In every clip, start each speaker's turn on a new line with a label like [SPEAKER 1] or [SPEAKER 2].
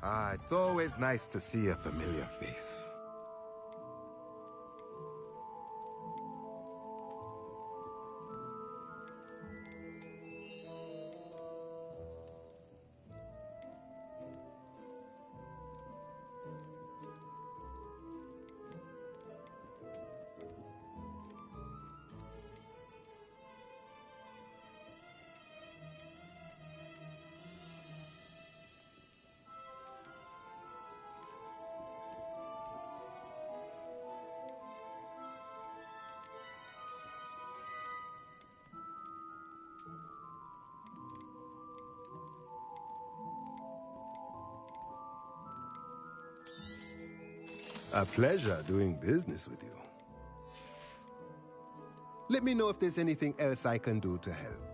[SPEAKER 1] Ah, it's always nice to see a familiar face. A pleasure doing business with you. Let me know if there's anything else I can do to help.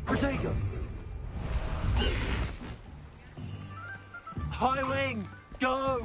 [SPEAKER 2] Potato! High wing! Go!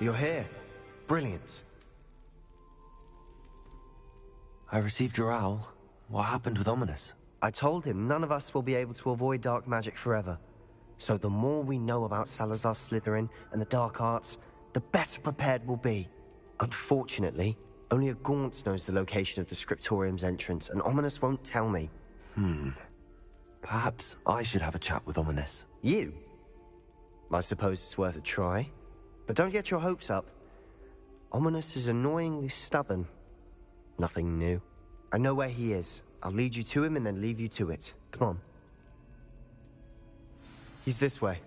[SPEAKER 3] You're here. Brilliant.
[SPEAKER 4] I received your owl. What happened with Ominous?
[SPEAKER 3] I told him none of us will be able to avoid dark magic forever. So the more we know about Salazar Slytherin and the dark arts, the better prepared we'll be. Unfortunately, only a Gaunt knows the location of the Scriptorium's entrance, and Ominous won't tell me.
[SPEAKER 4] Perhaps I should have a chat with Ominous.
[SPEAKER 3] You? I suppose it's worth a try. But don't get your hopes up. Ominous is annoyingly stubborn. Nothing new. I know where he is. I'll lead you to him and then leave you to it. Come on. He's this way.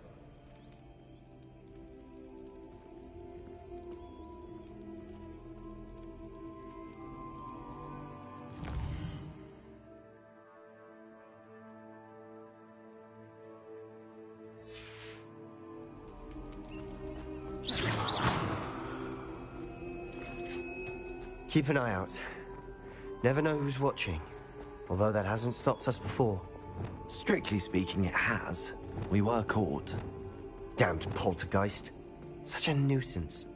[SPEAKER 3] Keep an eye out. Never know who's watching. Although that hasn't stopped us before.
[SPEAKER 4] Strictly speaking, it has. We were caught.
[SPEAKER 3] Damned poltergeist. Such a nuisance.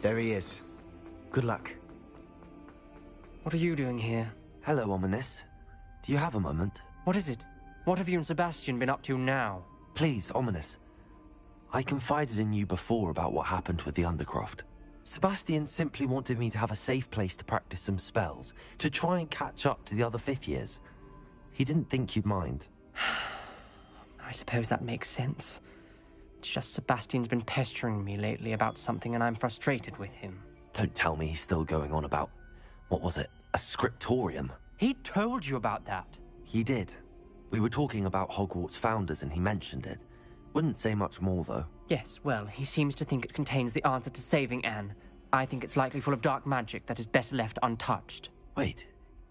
[SPEAKER 3] There he is. Good luck.
[SPEAKER 5] What are you doing here?
[SPEAKER 4] Hello, Ominous. Do you have a moment?
[SPEAKER 5] What is it? What have you and Sebastian been up to now?
[SPEAKER 4] Please, Ominous. I confided in you before about what happened with the Undercroft. Sebastian simply wanted me to have a safe place to practice some spells, to try and catch up to the other fifth years. He didn't think you'd mind.
[SPEAKER 5] I suppose that makes sense. It's just Sebastian's been pestering me lately about something and I'm frustrated with him.
[SPEAKER 4] Don't tell me he's still going on about, what was it, a scriptorium?
[SPEAKER 5] He told you about that?
[SPEAKER 4] He did. We were talking about Hogwarts founders and he mentioned it. Wouldn't say much more, though.
[SPEAKER 5] Yes, well, he seems to think it contains the answer to saving Anne. I think it's likely full of dark magic that is better left untouched.
[SPEAKER 4] Wait,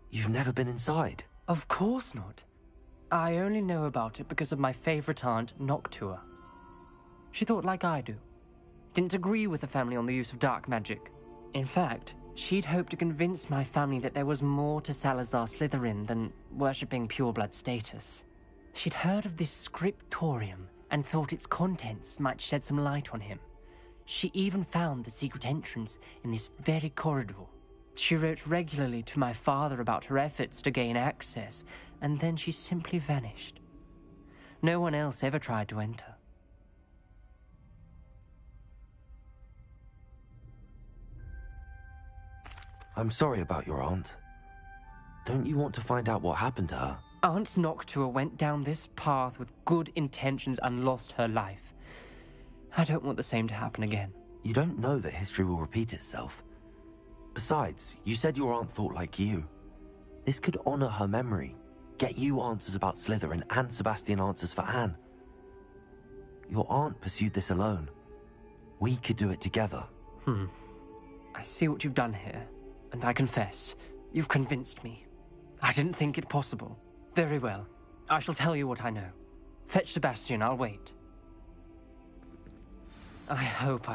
[SPEAKER 4] you've never been inside?
[SPEAKER 5] Of course not. I only know about it because of my favorite aunt, Noctua. She thought like I do. Didn't agree with the family on the use of dark magic. In fact, she'd hoped to convince my family that there was more to Salazar Slytherin than worshipping pureblood status. She'd heard of this scriptorium and thought its contents might shed some light on him. She even found the secret entrance in this very corridor. She wrote regularly to my father about her efforts to gain access, and then she simply vanished. No one else ever tried to enter.
[SPEAKER 4] I'm sorry about your aunt. Don't you want to find out what happened to her?
[SPEAKER 5] Aunt Noctua went down this path with good intentions and lost her life. I don't want the same to happen again.
[SPEAKER 4] You don't know that history will repeat itself. Besides, you said your aunt thought like you. This could honor her memory, get you answers about Slytherin and Sebastian answers for Anne. Your aunt pursued this alone. We could do it together.
[SPEAKER 5] I see what you've done here, and I confess, you've convinced me. I didn't think it possible. Very well. I shall tell you what I know. Fetch Sebastian, I'll wait. I hope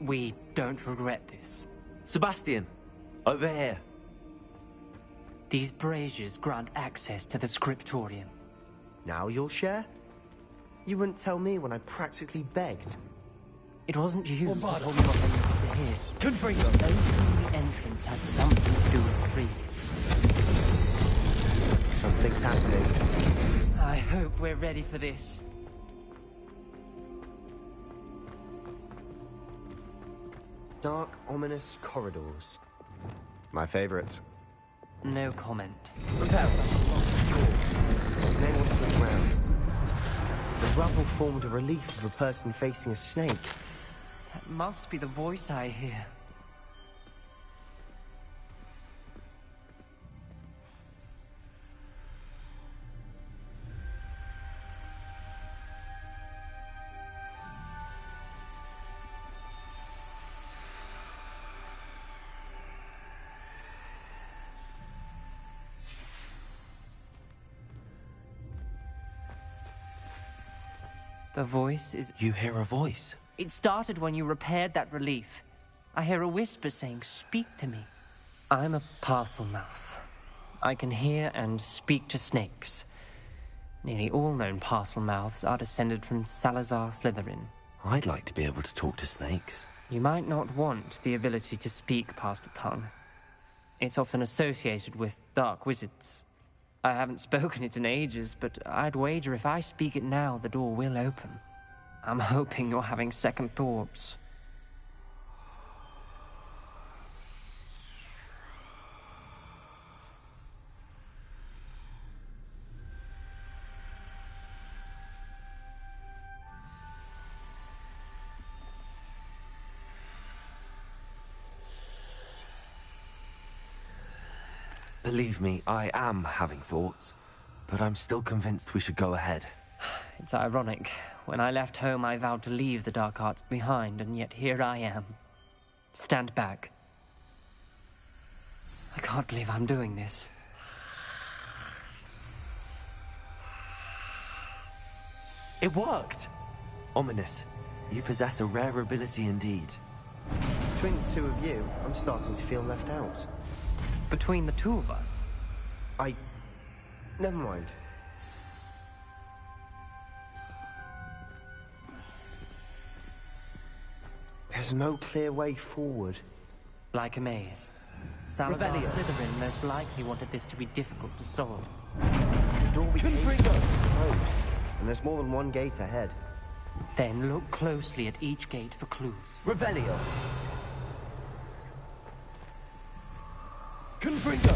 [SPEAKER 5] we don't regret this.
[SPEAKER 4] Sebastian! Over here!
[SPEAKER 5] These braziers grant access to the scriptorium.
[SPEAKER 3] Now you'll share? You wouldn't tell me when I practically begged.
[SPEAKER 5] It wasn't you who told me what I needed to hear. Opening the entrance has something to do with trees.
[SPEAKER 3] Something's happening.
[SPEAKER 5] I hope we're ready for this.
[SPEAKER 3] Dark, ominous corridors. My favorite.
[SPEAKER 5] No comment.
[SPEAKER 3] Prepare. May want to look round. The rubble formed a relief of a person facing a snake.
[SPEAKER 5] That must be the voice I hear. The voice is...
[SPEAKER 4] You hear a voice?
[SPEAKER 5] It started when you repaired that relief. I hear a whisper saying, "Speak to me." I'm a parcel mouth. I can hear and speak to snakes. Nearly all known parcel mouths are descended from Salazar Slytherin.
[SPEAKER 4] I'd like to be able to talk to snakes.
[SPEAKER 5] You might not want the ability to speak past the tongue. It's often associated with dark wizards. I haven't spoken it in ages, but I'd wager if I speak it now, the door will open. I'm hoping you're having second thoughts.
[SPEAKER 4] Believe me, I am having thoughts, but I'm still convinced we should go ahead.
[SPEAKER 5] It's ironic. When I left home, I vowed to leave the dark arts behind, and yet here I am. Stand back. I can't believe I'm doing this.
[SPEAKER 4] It worked! Ominous. You possess a rare ability indeed.
[SPEAKER 3] Between the two of you, I'm starting to feel left out.
[SPEAKER 5] Between the two of us?
[SPEAKER 3] Never mind. There's no clear way forward.
[SPEAKER 5] Like a maze. Salazar Slytherin most likely wanted this to be difficult to solve.
[SPEAKER 3] The door we came through closed, and there's more than one gate ahead.
[SPEAKER 5] Then look closely at each gate for clues.
[SPEAKER 3] Revelio!
[SPEAKER 2] Confringo!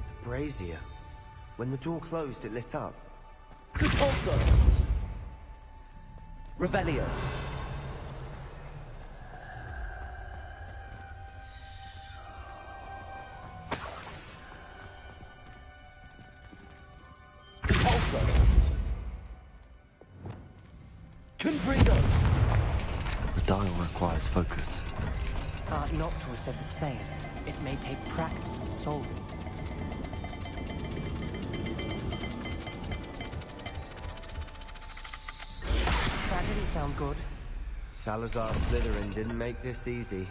[SPEAKER 3] The brazier. When the door closed, it lit up.
[SPEAKER 2] Repulsor!
[SPEAKER 3] Revelio!
[SPEAKER 2] Repulsor! Confringo!
[SPEAKER 4] The dial requires focus.
[SPEAKER 5] Noctua said the same. It may take practice to solve it. That didn't sound good.
[SPEAKER 3] Salazar Slytherin didn't make this easy.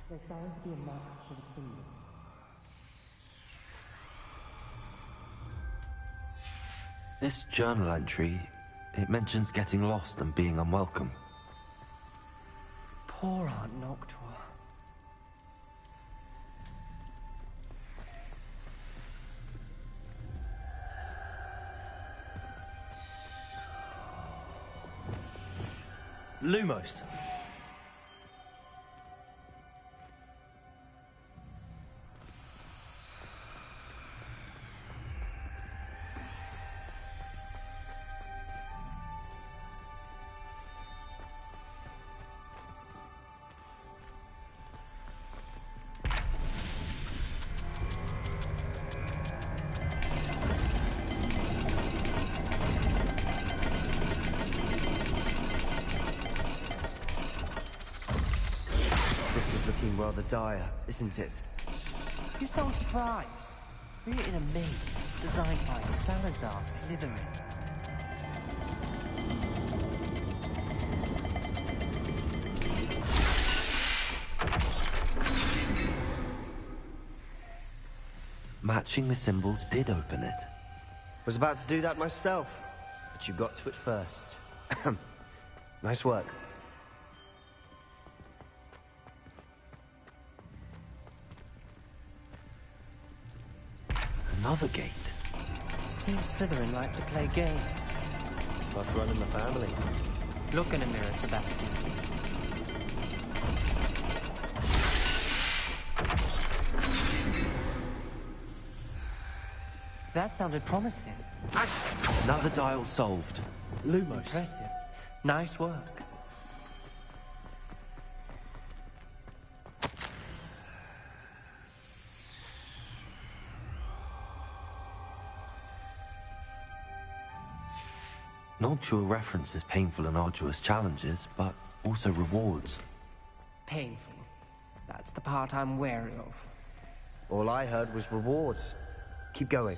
[SPEAKER 5] There's bound to be a match for the kingdom.
[SPEAKER 4] This journal entry, it mentions getting lost and being unwelcome.
[SPEAKER 5] Poor Aunt Noctua.
[SPEAKER 2] Lumos.
[SPEAKER 3] This is looking rather dire, isn't it?
[SPEAKER 5] You sound surprised. We're in a maze designed by Salazar Slytherin.
[SPEAKER 4] Matching the symbols did open it.
[SPEAKER 3] Was about to do that myself, but you got to it first. Nice work.
[SPEAKER 4] Another gate.
[SPEAKER 5] Seems Slytherin like to play games.
[SPEAKER 3] Must run in the family.
[SPEAKER 5] Look in a mirror, Sebastian. That sounded promising.
[SPEAKER 4] Another dial solved.
[SPEAKER 2] Lumos.
[SPEAKER 5] Impressive. Nice work.
[SPEAKER 4] Noctua references painful and arduous challenges, but also rewards.
[SPEAKER 5] Painful. That's the part I'm wary of.
[SPEAKER 3] All I heard was rewards. Keep going.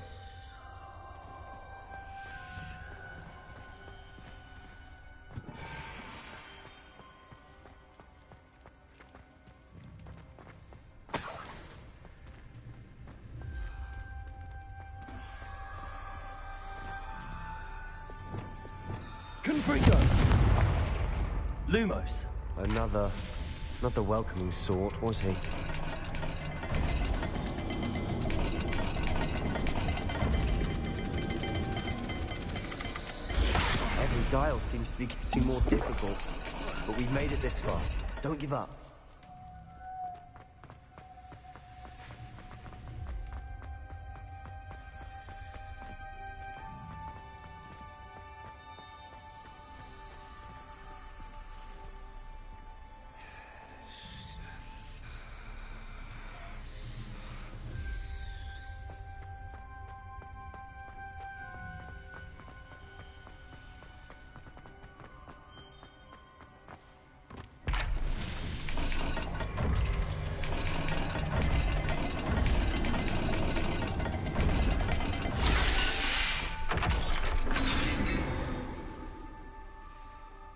[SPEAKER 2] Confringo! Lumos.
[SPEAKER 3] Not the welcoming sort, was he? Every dial seems to be getting more difficult, but we've made it this far. Don't give up.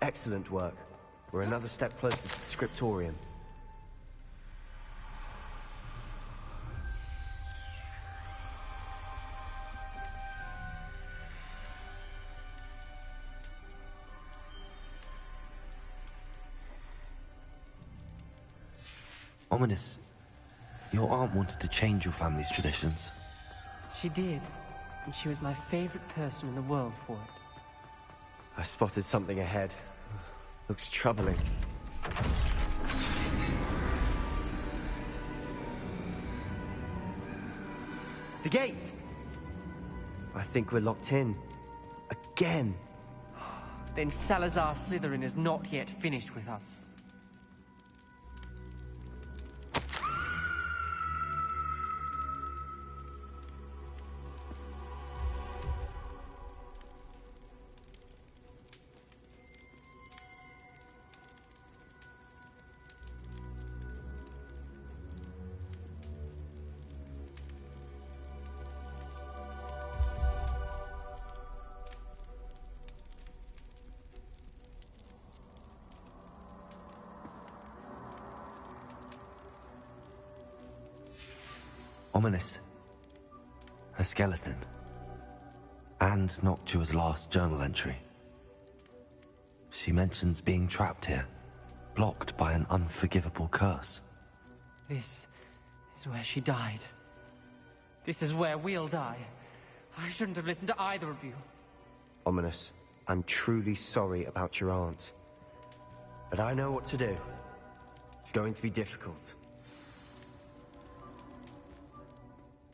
[SPEAKER 3] Excellent work. We're another step closer to the scriptorium.
[SPEAKER 4] Ominous, your aunt wanted to change your family's traditions.
[SPEAKER 5] She did, and she was my favorite person in the world for it.
[SPEAKER 3] I spotted something ahead. Looks troubling. The gate! I think we're locked in. Again.
[SPEAKER 5] Then Salazar Slytherin is not yet finished with us.
[SPEAKER 4] Ominous. Her skeleton. And Noctua's last journal entry. She mentions being trapped here, blocked by an unforgivable curse.
[SPEAKER 5] This is where she died. This is where we'll die. I shouldn't have listened to either of you.
[SPEAKER 3] Ominous, I'm truly sorry about your aunt. But I know what to do. It's going to be difficult.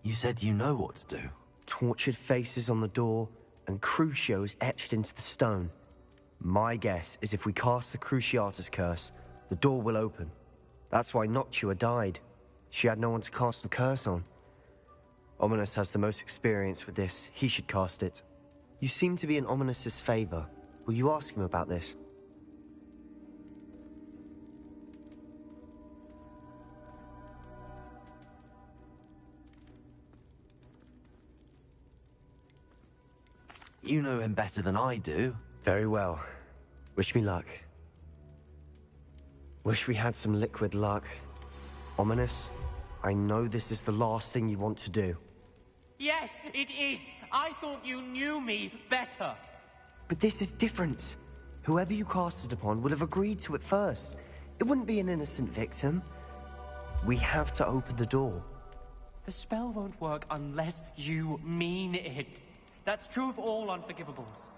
[SPEAKER 4] You said you know what to do.
[SPEAKER 3] Tortured faces on the door, and Crucios etched into the stone. My guess is if we cast the Cruciatus curse, the door will open. That's why Noctua died. She had no one to cast the curse on. Ominous has the most experience with this. He should cast it. You seem to be in Ominous's favor. Will you ask him about this?
[SPEAKER 4] You know him better than I do.
[SPEAKER 3] Very well. Wish me luck. Wish we had some liquid luck. Ominous, I know this is the last thing you want to do.
[SPEAKER 5] Yes, it is. I thought you knew me better.
[SPEAKER 3] But this is different. Whoever you cast it upon would have agreed to it first. It wouldn't be an innocent victim. We have to open the door.
[SPEAKER 5] The spell won't work unless you mean it. That's true of all unforgivables.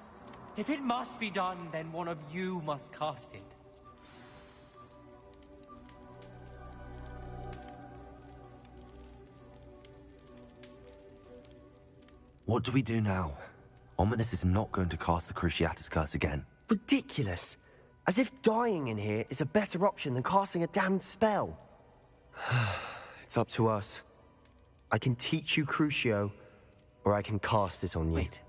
[SPEAKER 5] If it must be done, then one of you must cast it.
[SPEAKER 4] What do we do now? Ominous is not going to cast the Cruciatus curse again.
[SPEAKER 3] Ridiculous. As if dying in here is a better option than casting a damned spell. It's up to us. I can teach you Crucio, or I can cast it on you.
[SPEAKER 4] Wait.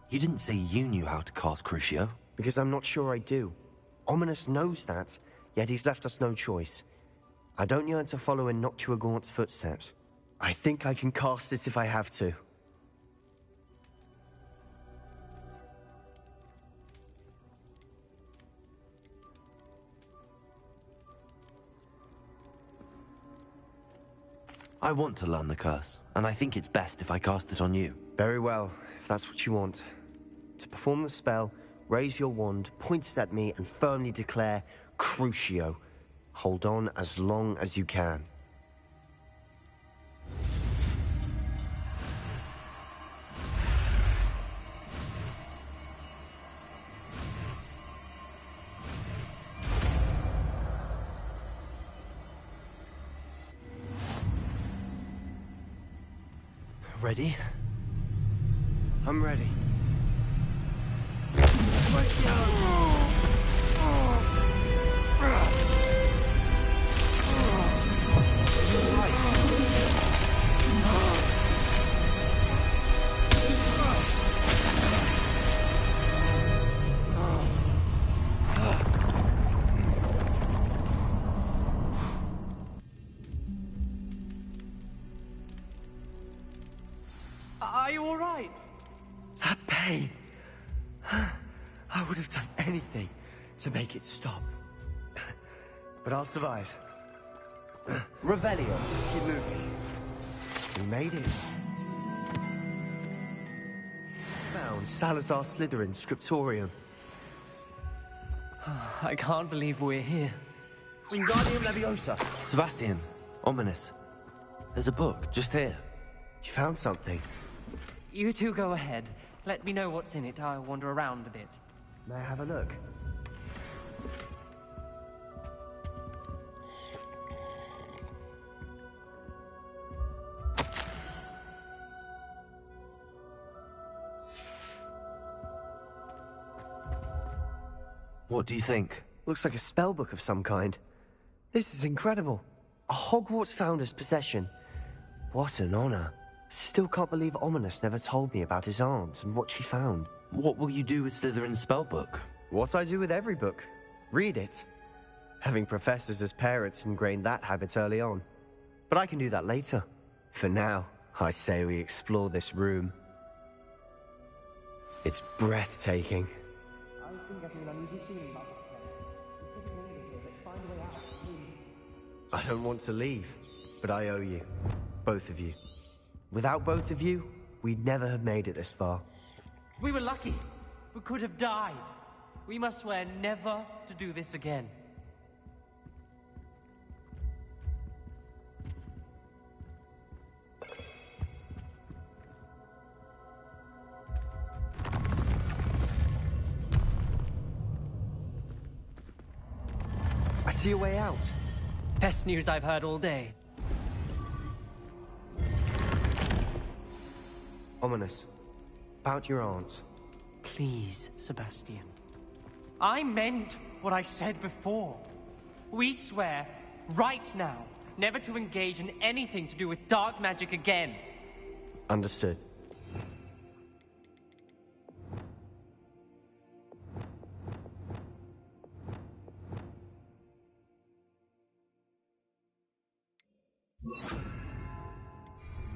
[SPEAKER 4] You didn't say you knew how to cast Crucio.
[SPEAKER 3] Because I'm not sure I do. Ominous knows that, yet he's left us no choice. I don't yearn to follow in Noctua Gaunt's footsteps. I think I can cast it if I have to.
[SPEAKER 4] I want to learn the curse, and I think it's best if I cast it on you.
[SPEAKER 3] Very well, if that's what you want. To perform the spell, raise your wand, point it at me, and firmly declare, Crucio. Hold on as long as you can.
[SPEAKER 4] Ready?
[SPEAKER 3] I'm ready.
[SPEAKER 5] Are you all right?
[SPEAKER 3] That pain. I would have done anything to make it stop. But I'll survive.
[SPEAKER 4] Revelio.
[SPEAKER 3] Just keep moving. We made it. Found Salazar Slytherin's scriptorium.
[SPEAKER 5] I can't believe we're here.
[SPEAKER 4] Wingardium Leviosa. Sebastian, Ominous. There's a book just here.
[SPEAKER 3] You found something.
[SPEAKER 5] You two go ahead. Let me know what's in it. I'll wander around a bit.
[SPEAKER 3] May I have a look?
[SPEAKER 4] What do you think?
[SPEAKER 3] Looks like a spellbook of some kind. This is incredible. A Hogwarts founder's possession. What an honor. Still can't believe Ominous never told me about his aunt and what she found.
[SPEAKER 4] What will you do with Slytherin's spellbook?
[SPEAKER 3] What I do with every book. Read it. Having professors as parents ingrained that habit early on. But I can do that later. For now, I say we explore this room. It's breathtaking. I don't want to leave, but I owe you. Both of you. Without both of you, we'd never have made it this far.
[SPEAKER 5] We were lucky. We could have died. We must swear never to do this again.
[SPEAKER 3] I see a way out.
[SPEAKER 5] Best news I've heard all day.
[SPEAKER 3] Ominous. About your aunt.
[SPEAKER 5] Please, Sebastian. I meant what I said before. We swear, right now, never to engage in anything to do with dark magic again.
[SPEAKER 3] Understood.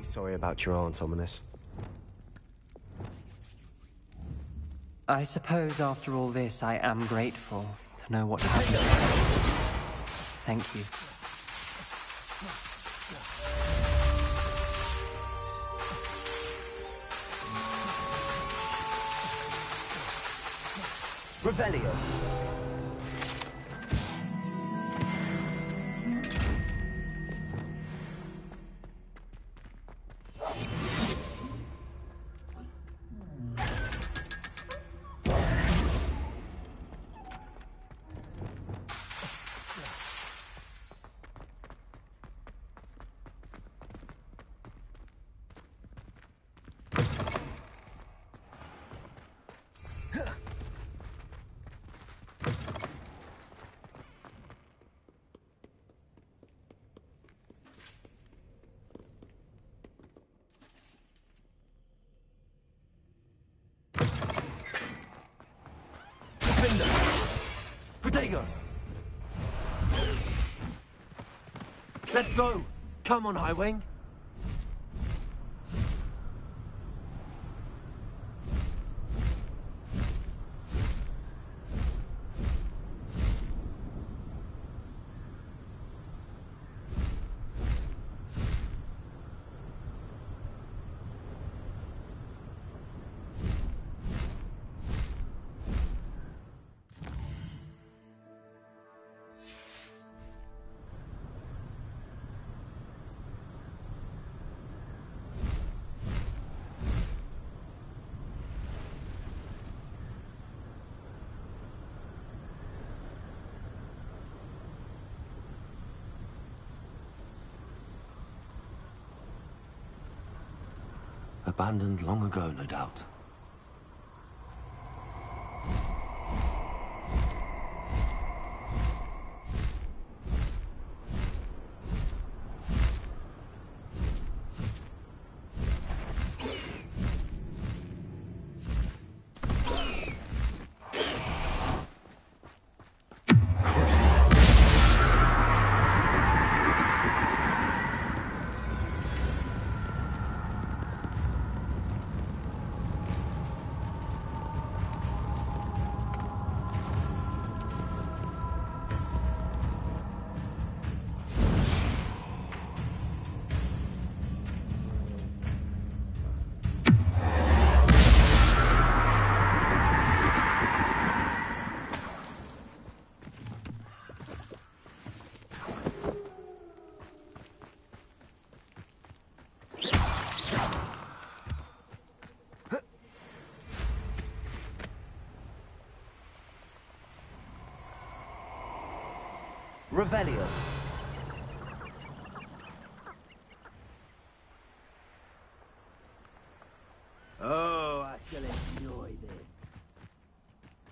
[SPEAKER 3] Sorry about your aunt, Ominous.
[SPEAKER 5] I suppose after all this, I am grateful to know what happened. Thank you.
[SPEAKER 4] Revelio. Let's go! Come on, Highwing! Abandoned long ago, no doubt. Revelio.
[SPEAKER 6] Oh, I shall enjoy this.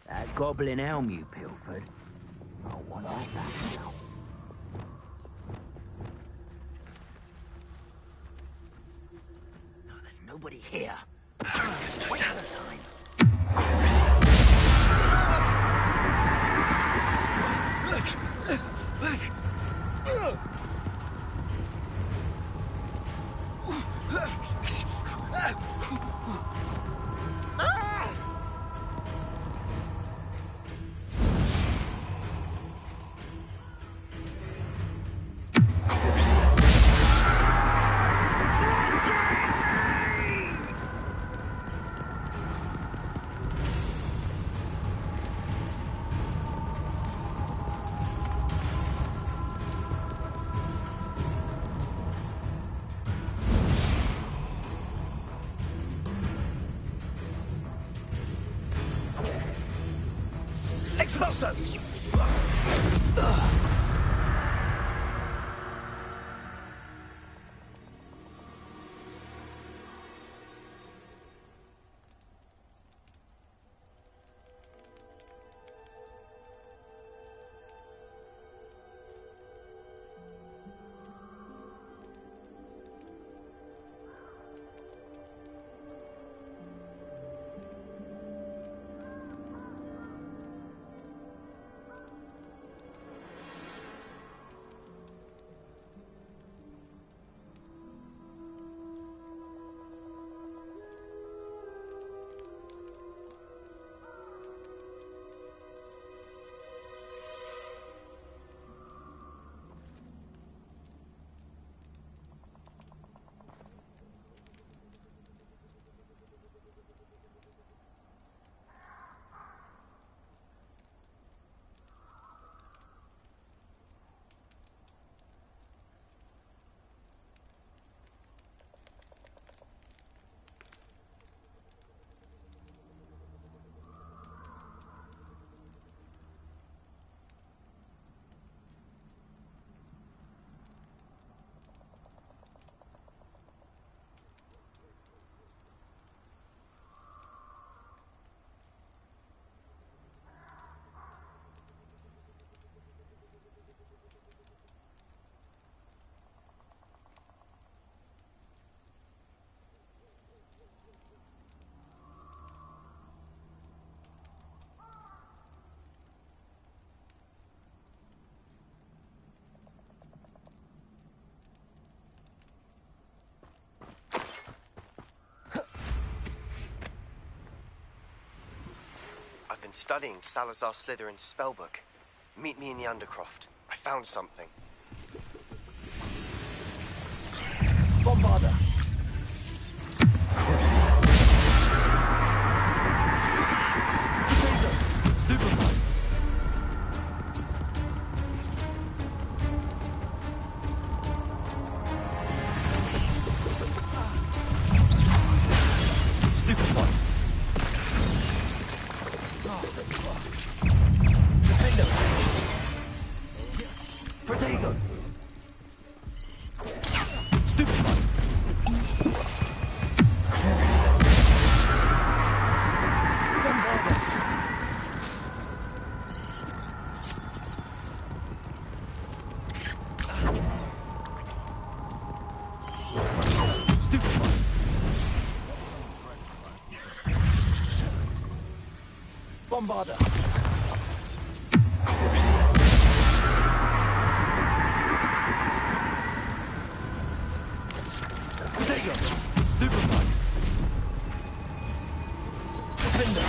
[SPEAKER 6] That goblin elm you pilfered. I want that back now. No, there's nobody here. Wait for the sign.
[SPEAKER 2] Exploso!
[SPEAKER 3] studying Salazar Slytherin's spellbook. Meet me in the Undercroft. I found something.
[SPEAKER 2] Bombarder! Potato! Stupefy! Stupefy! Defender! Protego! Stupefy! Bombarder! Stupefy! Bombarder! Protego! Stupefy! Defender!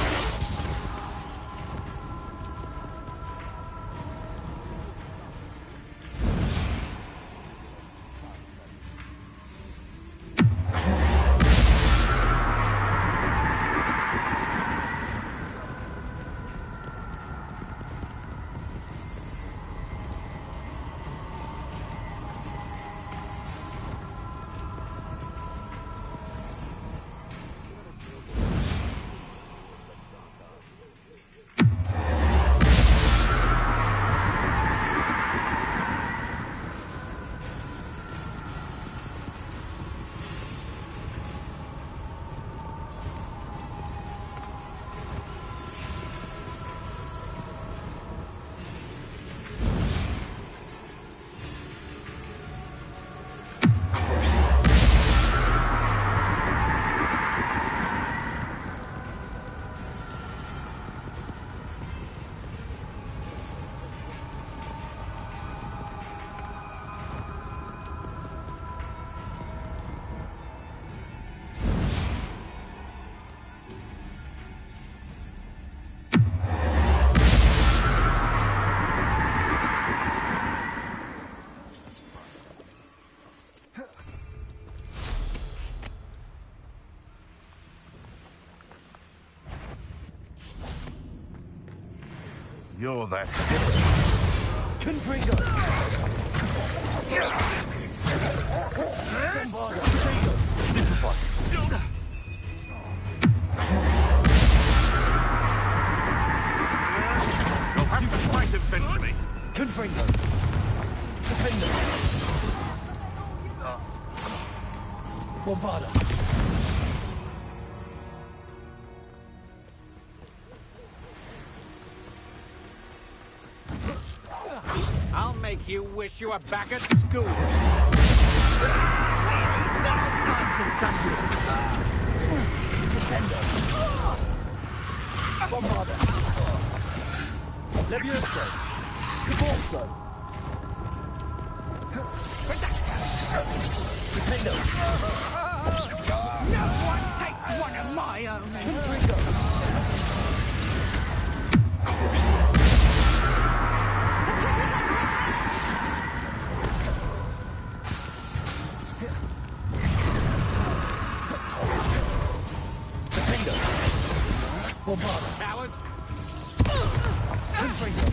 [SPEAKER 1] You're that.
[SPEAKER 2] Confringo! Bombarder! Potato! Stupefy!
[SPEAKER 1] You'll have to fight eventually.
[SPEAKER 2] Confringo! Defender! Bombarder!
[SPEAKER 7] I'll make you wish you were back at school. There's no time for Sundays.
[SPEAKER 2] Descendo! Bombarder! Levioso! Caborso! Defendo!
[SPEAKER 7] No one takes one of my own.
[SPEAKER 2] Confringo! Defendo! Bombarder!
[SPEAKER 7] Coward.
[SPEAKER 2] Confringo!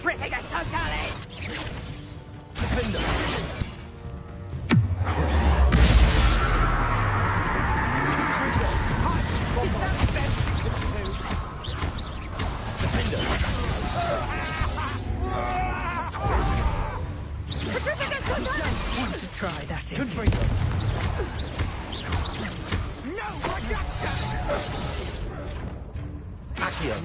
[SPEAKER 7] Tricking us totally.
[SPEAKER 2] Defender!
[SPEAKER 7] Want to try that?
[SPEAKER 2] Confringo!
[SPEAKER 7] No reduction.
[SPEAKER 2] Accio!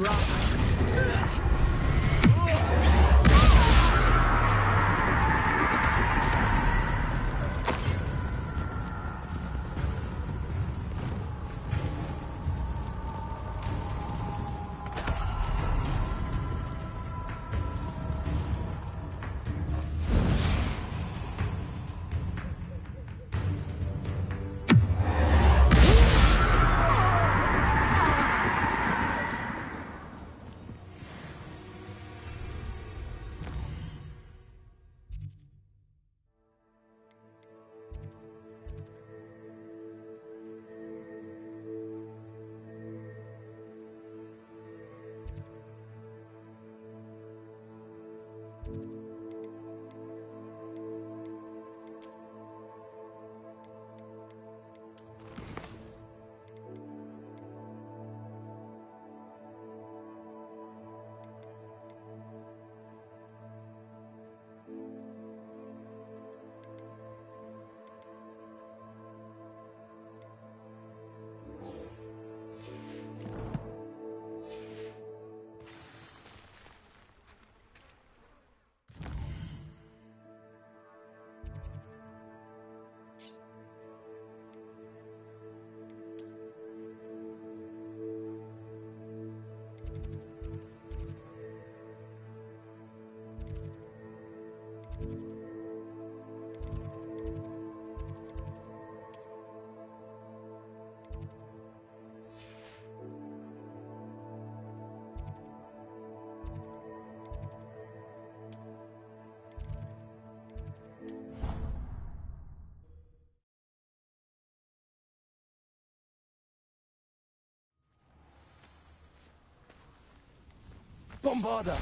[SPEAKER 2] Bombarda!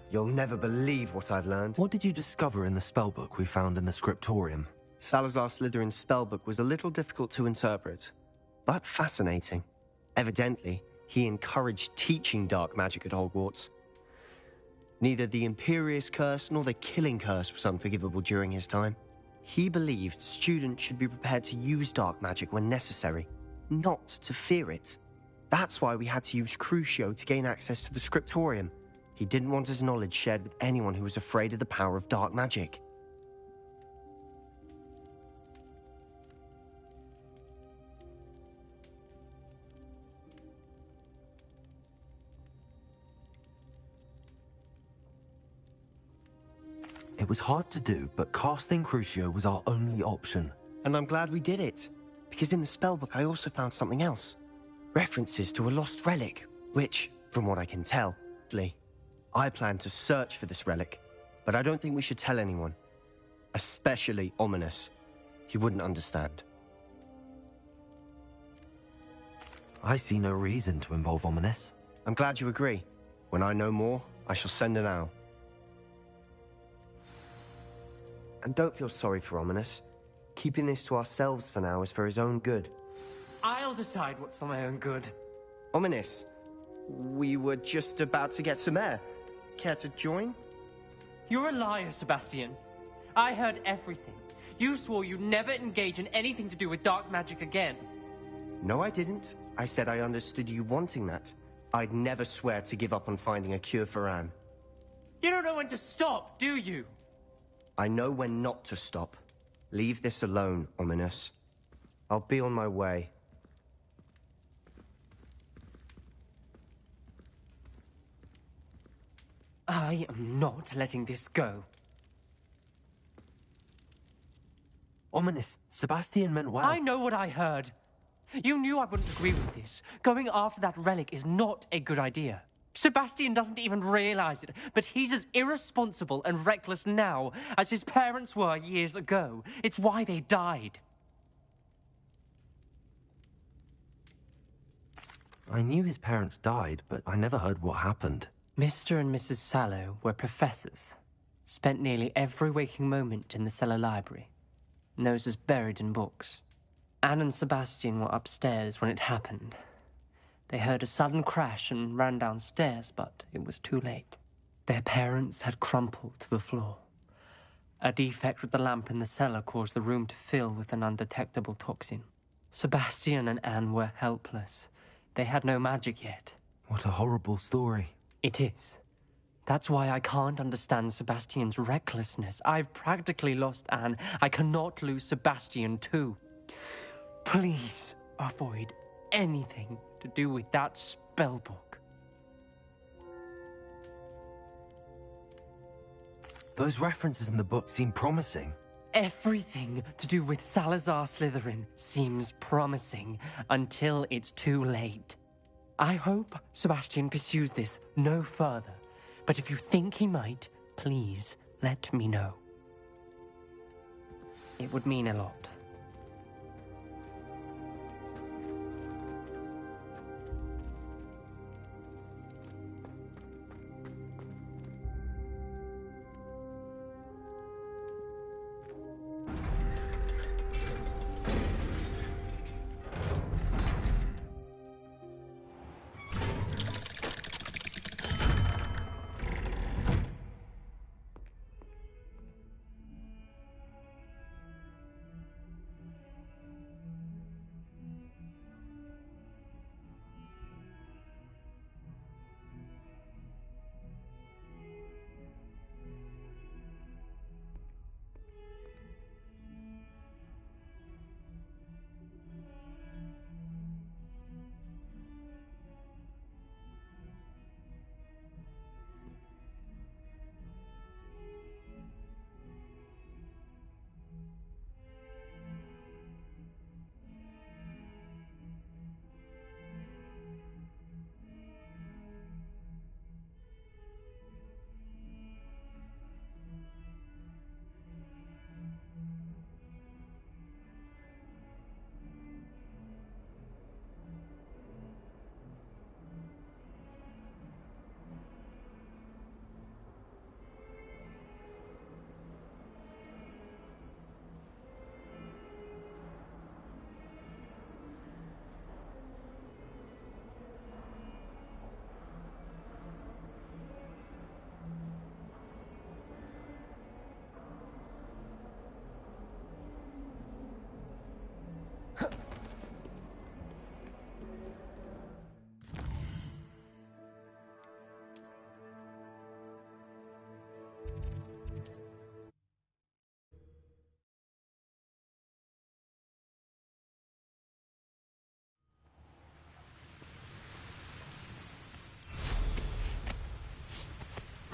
[SPEAKER 3] You'll never believe what I've learned.
[SPEAKER 4] What did you discover in the spellbook we found in the scriptorium?
[SPEAKER 3] Salazar Slytherin's spellbook was a little difficult to interpret, but fascinating. Evidently, he encouraged teaching dark magic at Hogwarts. Neither the Imperious Curse nor the Killing Curse was unforgivable during his time. He believed students should be prepared to use dark magic when necessary, not to fear it. That's why we had to use Crucio to gain access to the scriptorium. He didn't want his knowledge shared with anyone who was afraid of the power of dark magic.
[SPEAKER 4] It was hard to do, but casting Crucio was our only option.
[SPEAKER 3] And I'm glad we did it, because in the spellbook I also found something else. References to a lost relic, which, from what I can tell, I plan to search for this relic, but I don't think we should tell anyone. Especially Ominous. He wouldn't understand.
[SPEAKER 4] I see no reason to involve Ominous.
[SPEAKER 3] I'm glad you agree. When I know more, I shall send an owl. And don't feel sorry for Ominous. Keeping this to ourselves for now is for his own good.
[SPEAKER 5] I'll decide what's for my own good.
[SPEAKER 3] Ominous, we were just about to get some air. Care to join?
[SPEAKER 5] You're a liar, Sebastian. I heard everything. You swore you'd never engage in anything to do with dark magic again.
[SPEAKER 3] No, I didn't. I said I understood you wanting that. I'd never swear to give up on finding a cure for Anne.
[SPEAKER 5] You don't know when to stop, do you?
[SPEAKER 3] I know when not to stop. Leave this alone, Ominous. I'll be on my way.
[SPEAKER 5] I am not letting this go.
[SPEAKER 4] Ominous, Sebastian meant well.
[SPEAKER 5] I know what I heard. You knew I wouldn't agree with this. Going after that relic is not a good idea. Sebastian doesn't even realize it, but he's as irresponsible and reckless now as his parents were years ago. It's why they died.
[SPEAKER 4] I knew his parents died, but I never heard what happened.
[SPEAKER 5] Mr. and Mrs. Sallow were professors. Spent nearly every waking moment in the cellar library. Noses buried in books. Anne and Sebastian were upstairs when it happened. They heard a sudden crash and ran downstairs, but it was too late. Their parents had crumpled to the floor. A defect with the lamp in the cellar caused the room to fill with an undetectable toxin. Sebastian and Anne were helpless. They had no magic yet.
[SPEAKER 4] What a horrible story.
[SPEAKER 5] It is. That's why I can't understand Sebastian's recklessness. I've practically lost Anne. I cannot lose Sebastian too. Please avoid anything to do with that spellbook.
[SPEAKER 4] Those references in the book seem promising.
[SPEAKER 5] Everything to do with Salazar Slytherin seems promising until it's too late. I hope Sebastian pursues this no further, but if you think he might, please let me know. It would mean a lot.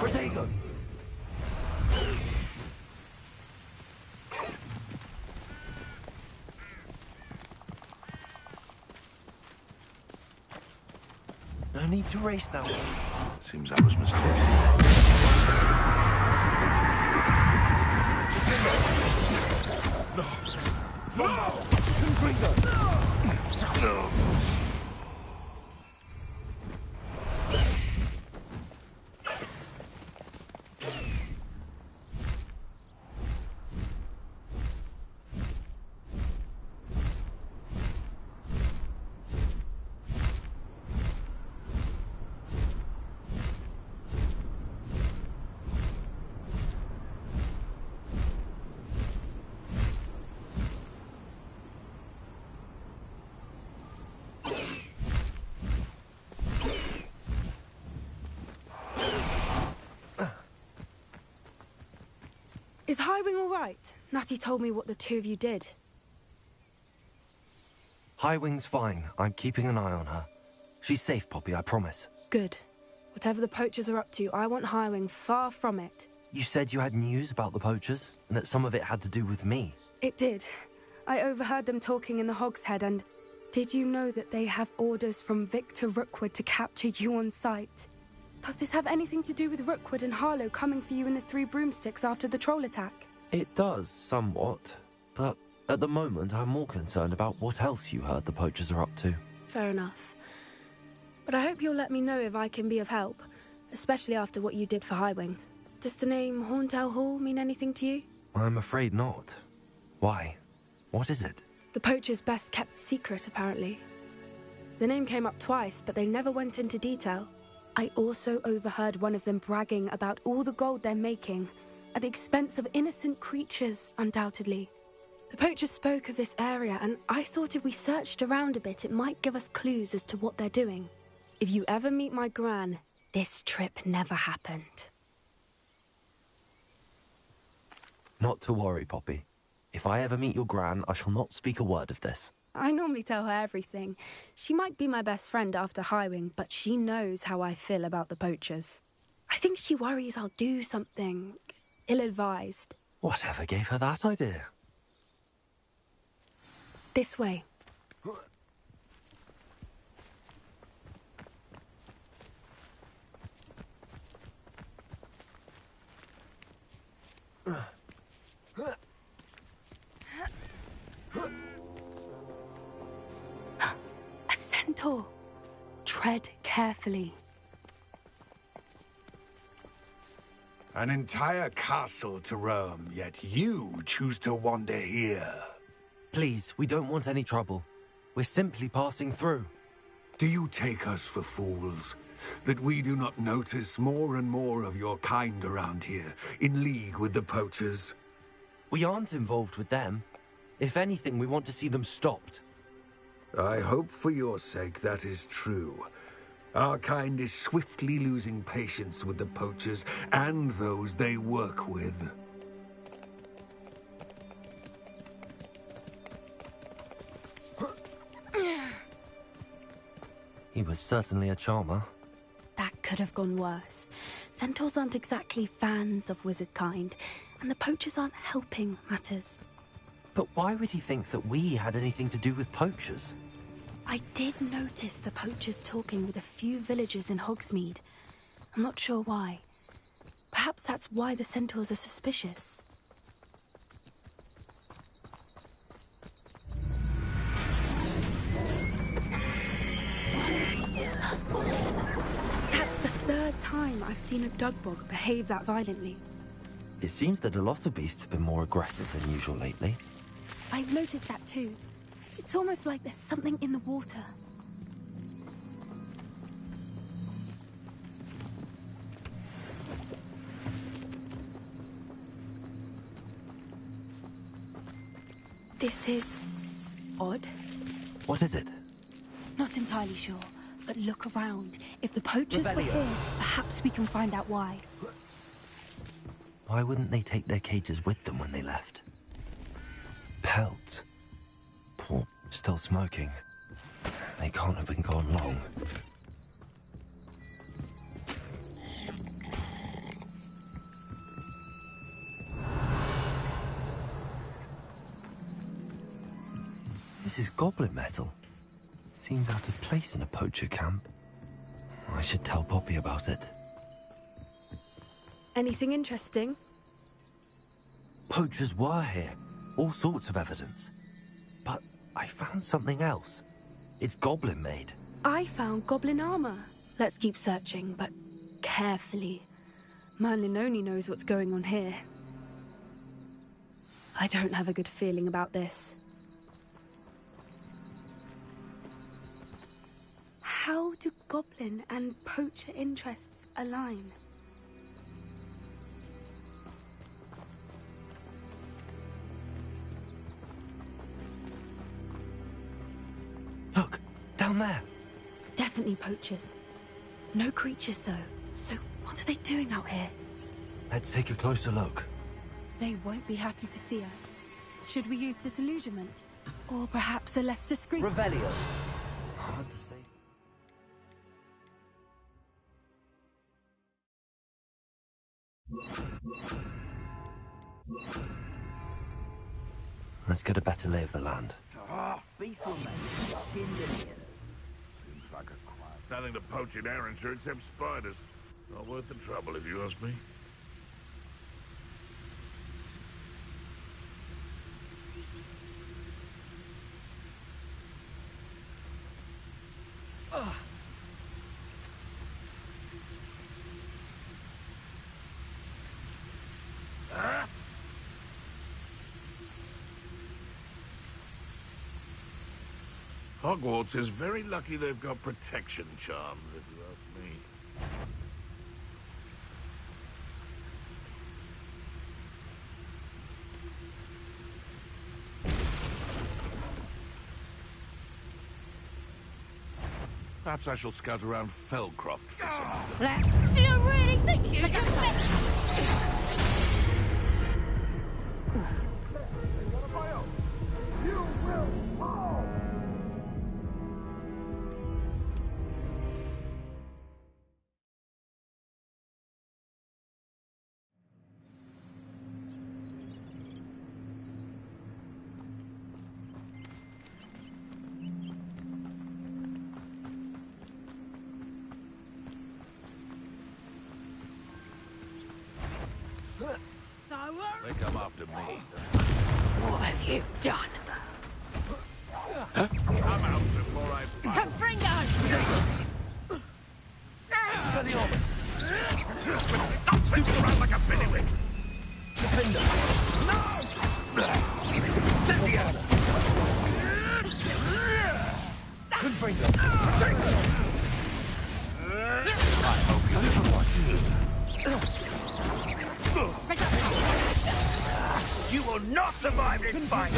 [SPEAKER 2] Protego!
[SPEAKER 4] No need to race that way.
[SPEAKER 1] Seems I was mistaken. No.
[SPEAKER 8] Is Highwing all right? Natty told me what the two of you did.
[SPEAKER 4] Highwing's fine. I'm keeping an eye on her. She's safe, Poppy, I promise.
[SPEAKER 8] Good. Whatever the poachers are up to, I want Highwing far from it.
[SPEAKER 4] You said you had news about the poachers, and that some of it had to do with me.
[SPEAKER 8] It did. I overheard them talking in the Hogshead, and did you know that they have orders from Victor Rookwood to capture you on sight? Does this have anything to do with Rookwood and Harlow coming for you in the Three Broomsticks after the troll attack?
[SPEAKER 4] It does, somewhat. But at the moment, I'm more concerned about what else you heard the poachers are up to.
[SPEAKER 8] Fair enough. But I hope you'll let me know if I can be of help, especially after what you did for Highwing. Does the name Horntail Hall mean anything to you?
[SPEAKER 4] I'm afraid not. Why? What is it?
[SPEAKER 8] The poacher's best kept secret, apparently. The name came up twice, but they never went into detail. I also overheard one of them bragging about all the gold they're making, at the expense of innocent creatures, undoubtedly. The poacher spoke of this area, and I thought if we searched around a bit, it might give us clues as to what they're doing. If you ever meet my gran, this trip never happened.
[SPEAKER 4] Not to worry, Poppy. If I ever meet your gran, I shall not speak a word of this.
[SPEAKER 8] I normally tell her everything. She might be my best friend after Highwing, but she knows how I feel about the poachers. I think she worries I'll do something ill-advised.
[SPEAKER 4] Whatever gave her that idea?
[SPEAKER 8] This way. A centaur. Tread carefully.
[SPEAKER 1] An entire castle to roam, yet you choose to wander here.
[SPEAKER 4] Please, we don't want any trouble. We're simply passing through.
[SPEAKER 1] Do you take us for fools? That we do not notice more and more of your kind around here, in league with the poachers?
[SPEAKER 4] We aren't involved with them. If anything, we want to see them stopped.
[SPEAKER 1] I hope for your sake that is true. Our kind is swiftly losing patience with the poachers and those they work with.
[SPEAKER 4] He was certainly a charmer.
[SPEAKER 8] That could have gone worse. Centaurs aren't exactly fans of wizard kind, and the poachers aren't helping matters.
[SPEAKER 4] But why would he think that we had anything to do with poachers?
[SPEAKER 8] I did notice the poachers talking with a few villagers in Hogsmeade. I'm not sure why. Perhaps that's why the centaurs are suspicious. That's the third time I've seen a dugbog behave that violently.
[SPEAKER 4] It seems that a lot of beasts have been more aggressive than usual lately.
[SPEAKER 8] I've noticed that too. It's almost like there's something in the water. This is odd.
[SPEAKER 4] What is it?
[SPEAKER 8] Not entirely sure, but look around. If the poachers were here, perhaps we can find out why.
[SPEAKER 4] Why wouldn't they take their cages with them when they left? Pelts. Poor, still smoking. They can't have been gone long. This is goblin metal. Seems out of place in a poacher camp. I should tell Poppy about it.
[SPEAKER 8] Anything interesting?
[SPEAKER 4] Poachers were here. All sorts of evidence. But I found something else. It's goblin made.
[SPEAKER 8] I found goblin armor. Let's keep searching, but carefully. Merlin only knows what's going on here. I don't have a good feeling about this. How do goblin and poacher interests align?
[SPEAKER 4] Look, down there.
[SPEAKER 8] Definitely poachers. No creatures, though. So what are they doing out here?
[SPEAKER 4] Let's take a closer look.
[SPEAKER 8] They won't be happy to see us. Should we use disillusionment? Or perhaps a less discreet...
[SPEAKER 6] Revelio.
[SPEAKER 4] Hard to say. Let's get a better lay of the land.
[SPEAKER 6] Peaceful man. Seems
[SPEAKER 1] like a quiet. Nothing to poach in Arrowshire except spiders. Not worth the trouble, if you ask me.
[SPEAKER 9] Hogwarts is very lucky they've got protection charms, if you ask me. Perhaps I shall scout around Felcroft for some.
[SPEAKER 8] Do you really think you can
[SPEAKER 9] They come after me.
[SPEAKER 8] What have you done?
[SPEAKER 9] Come out before I fight.
[SPEAKER 8] Confringo!
[SPEAKER 4] Expelliarmus!
[SPEAKER 9] Stop sticking around like a billywig!
[SPEAKER 4] Defender! No! Cynthia! Confringo!
[SPEAKER 9] I hope you never want you.
[SPEAKER 6] You will not survive this fight!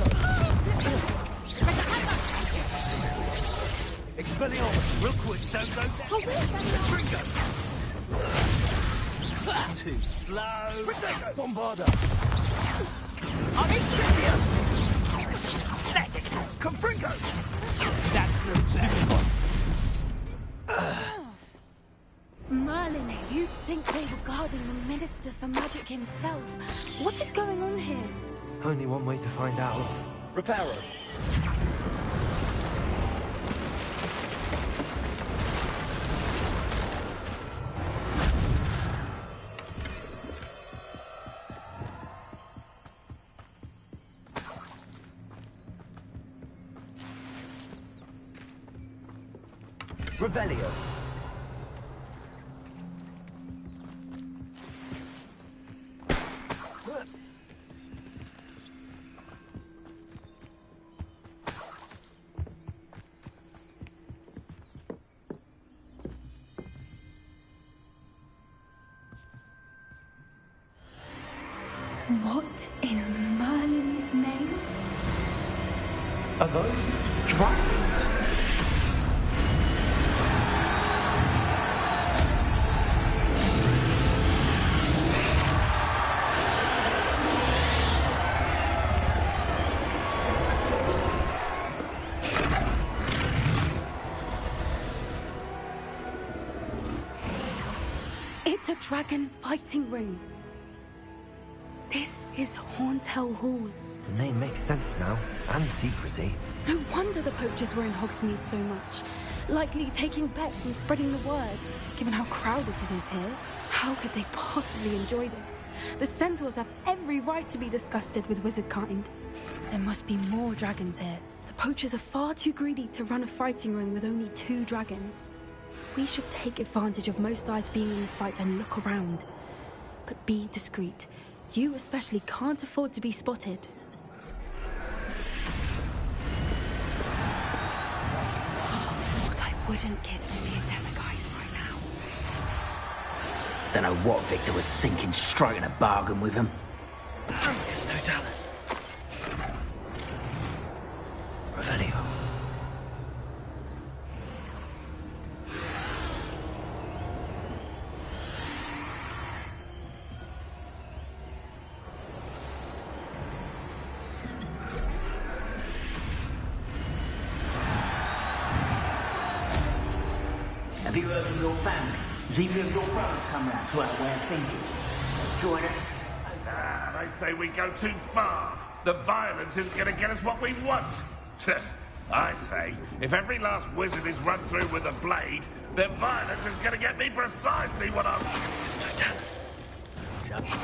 [SPEAKER 4] Expelliarmus!
[SPEAKER 6] Rookwood, don't go down! Confringo! Too slow!
[SPEAKER 4] Bombarda!
[SPEAKER 6] I'm incendious! Let it! Confringo! That's no bad.
[SPEAKER 8] Merlin, you'd think they were guarding the Minister for Magic himself. What is going on here?
[SPEAKER 3] Only one way to find out.
[SPEAKER 4] Reparo! Revelio!
[SPEAKER 8] What in Merlin's name?
[SPEAKER 4] Are those dragons?
[SPEAKER 8] It's a dragon fighting ring. This is Hauntel Hall.
[SPEAKER 3] The name makes sense now, and secrecy.
[SPEAKER 8] No wonder the poachers were in Hogsmeade so much. Likely taking bets and spreading the word, given how crowded it is here. How could they possibly enjoy this? The centaurs have every right to be disgusted with wizard kind. There must be more dragons here. The poachers are far too greedy to run a fighting ring with only 2 dragons. We should take advantage of most eyes being in the fight and look around. But be discreet. You especially can't afford to be spotted. What I wouldn't give to be a Demiguise right now.
[SPEAKER 6] Don't know what Victor was thinking, striking a bargain with him.
[SPEAKER 4] It's no Dallas. Revelio.
[SPEAKER 6] Have you heard from your family? Has either of your brothers come round to our way of thinking? Join us?
[SPEAKER 9] They say we go too far. The violence isn't going to get us what we want. I say, if every last wizard is run through with a blade, then violence is going to get me precisely what I'm...
[SPEAKER 4] It's no Dallas.
[SPEAKER 6] Shut up.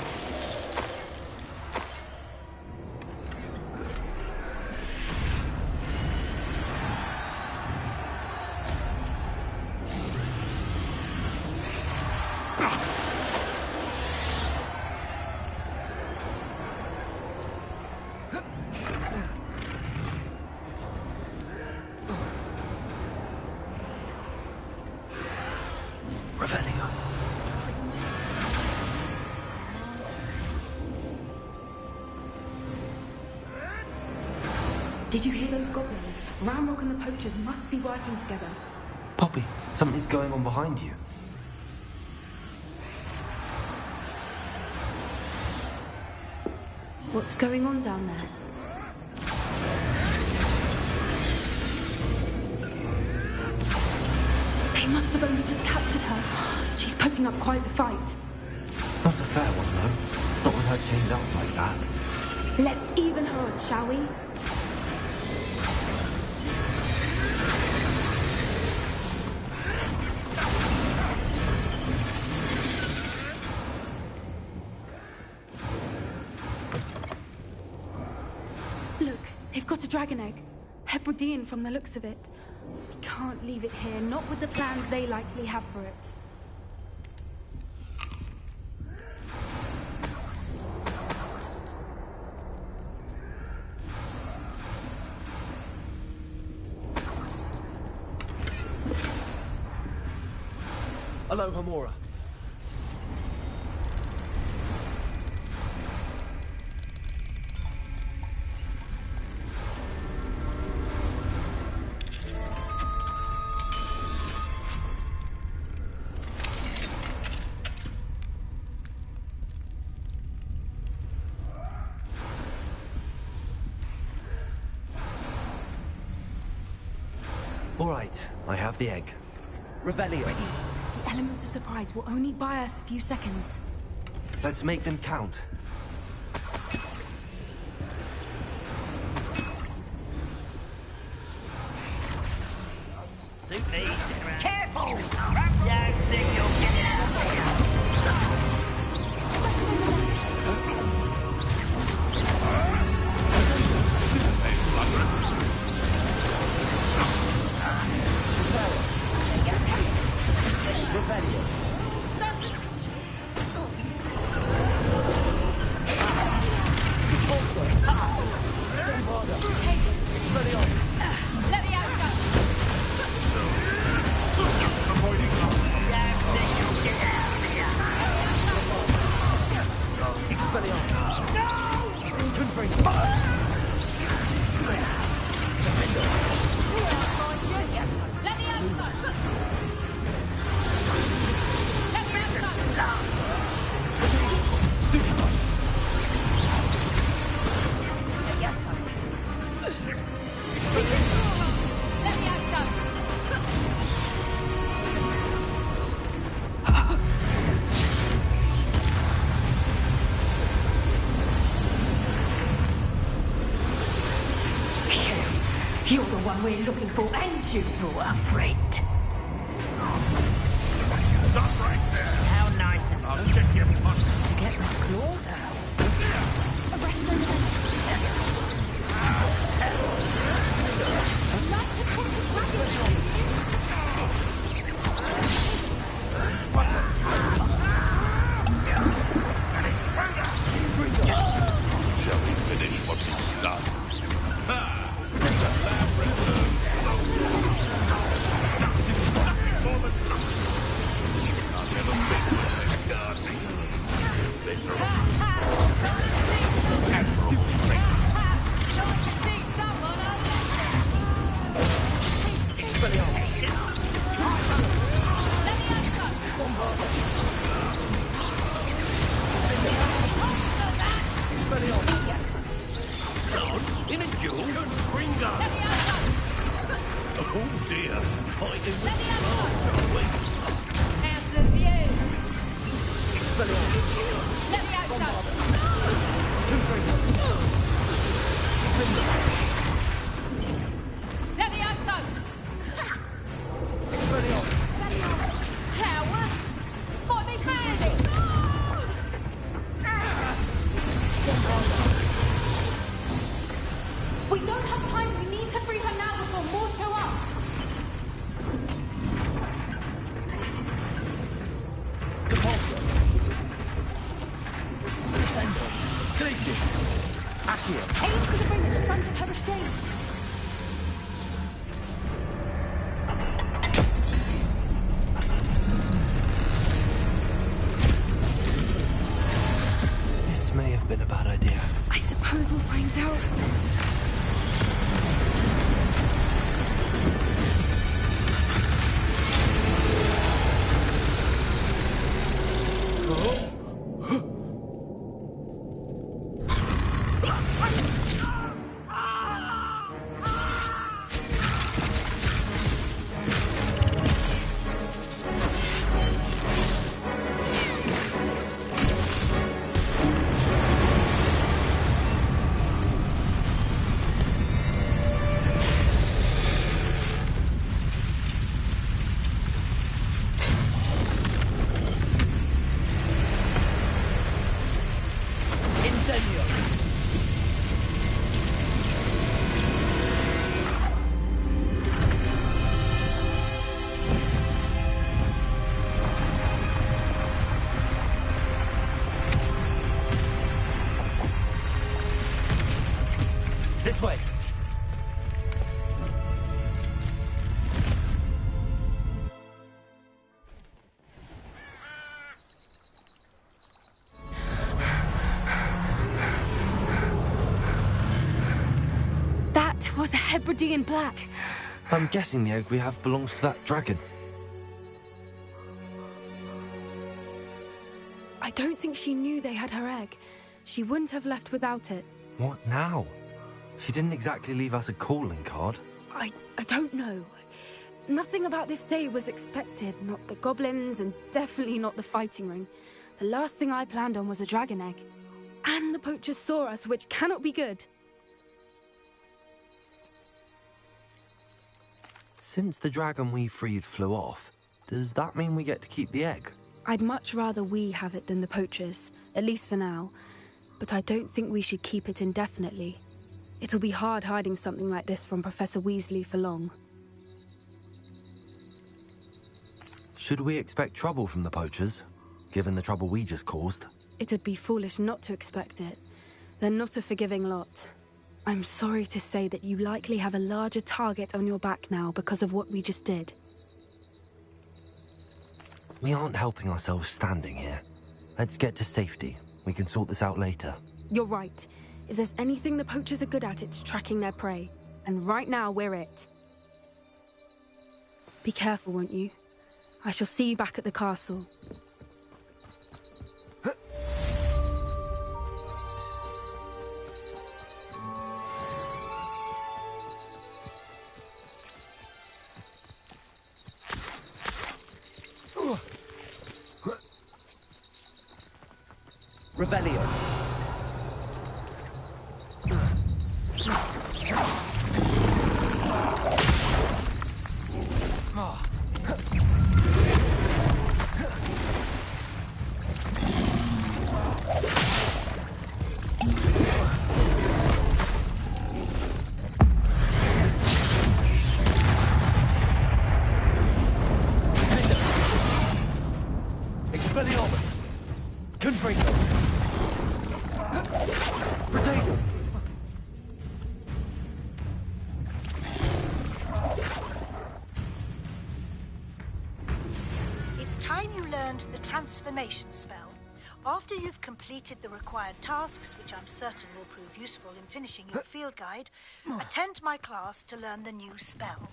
[SPEAKER 4] Revelio.
[SPEAKER 8] Did you hear those goblins? Ramrock and the poachers must be working together.
[SPEAKER 4] Poppy, something's going on behind you.
[SPEAKER 8] What's going on down there? They must have only just captured her. She's putting up quite the fight.
[SPEAKER 4] Not a fair one, though. Not with her chained up like that.
[SPEAKER 8] Let's even her odds, shall we? Look, they've got a dragon egg. Hebridean from the looks of it. We can't leave it here, not with the plans they likely have for it.
[SPEAKER 2] Hello, Homura.
[SPEAKER 4] All right, I have the egg.
[SPEAKER 2] Revelio.
[SPEAKER 8] Ready. The element of surprise will only buy us a few seconds.
[SPEAKER 4] Let's make them count.
[SPEAKER 6] Suit me. Careful! Don't think you'll get it out of here.
[SPEAKER 10] You're the one we're looking for, and you brought a friend.
[SPEAKER 9] Stop right there!
[SPEAKER 6] How nice of
[SPEAKER 9] I'll
[SPEAKER 6] you.
[SPEAKER 9] kick your butt.
[SPEAKER 10] To get my claws out.
[SPEAKER 8] Arrest them. Like the
[SPEAKER 9] Shall we finish what we started? In a duel? Oh dear, fighting with swords, are we?
[SPEAKER 10] How's the view?
[SPEAKER 2] Expelliarmus.
[SPEAKER 10] Let me out, Let me out,
[SPEAKER 2] Expelliarmus.
[SPEAKER 10] Coward! Fight me fairly!
[SPEAKER 8] We don't have time. We need to free her now before more show up.
[SPEAKER 4] This way.
[SPEAKER 8] That was a Hebridean black.
[SPEAKER 4] I'm guessing the egg we have belongs to that dragon.
[SPEAKER 8] I don't think she knew they had her egg. She wouldn't have left without it.
[SPEAKER 4] What now? She didn't exactly leave us a calling card.
[SPEAKER 8] I don't know. Nothing about this day was expected. Not the goblins, and definitely not the fighting ring. The last thing I planned on was a dragon egg. And the poachers saw us, which cannot be good.
[SPEAKER 4] Since the dragon we freed flew off, does that mean we get to keep the egg?
[SPEAKER 8] I'd much rather we have it than the poachers, at least for now. But I don't think we should keep it indefinitely. It'll be hard hiding something like this from Professor Weasley for long.
[SPEAKER 4] Should we expect trouble from the poachers, given the trouble we just caused?
[SPEAKER 8] It'd be foolish not to expect it. They're not a forgiving lot. I'm sorry to say that you likely have a larger target on your back now because of what we just did.
[SPEAKER 4] We aren't helping ourselves standing here. Let's get to safety. We can sort this out later.
[SPEAKER 8] You're right. If there's anything the poachers are good at, it's tracking their prey. And right now, we're it. Be careful, won't you? I shall see you back at the castle.
[SPEAKER 2] Revelio. Expelliarmus. Confringo. Protego.
[SPEAKER 11] It's time you learned the transformation spell. After you've completed the required tasks, which I'm certain will prove useful in finishing your field guide, attend my class to learn the new spell.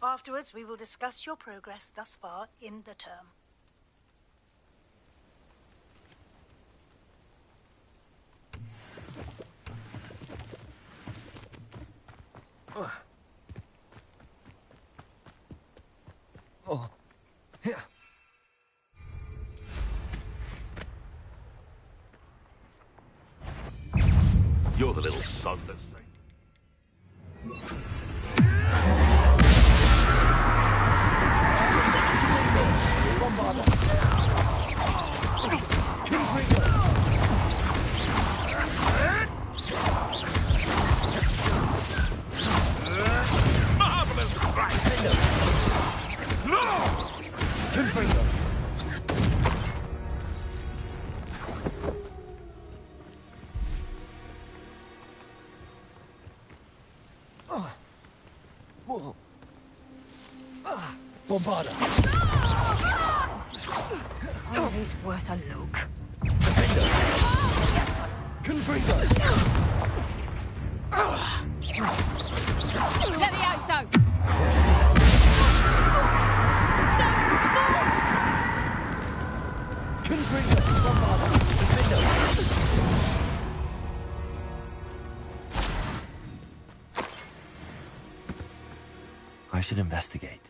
[SPEAKER 11] Afterwards, we will discuss your progress thus far in the term.
[SPEAKER 2] Oh. Yeah.
[SPEAKER 9] You're the little sod that's saying. Marvelous strike!
[SPEAKER 2] Confringo. Bombarda.
[SPEAKER 10] Oh, he's worth a look.
[SPEAKER 2] Confringo.
[SPEAKER 10] Levioso!
[SPEAKER 2] Confringo.
[SPEAKER 4] should investigate.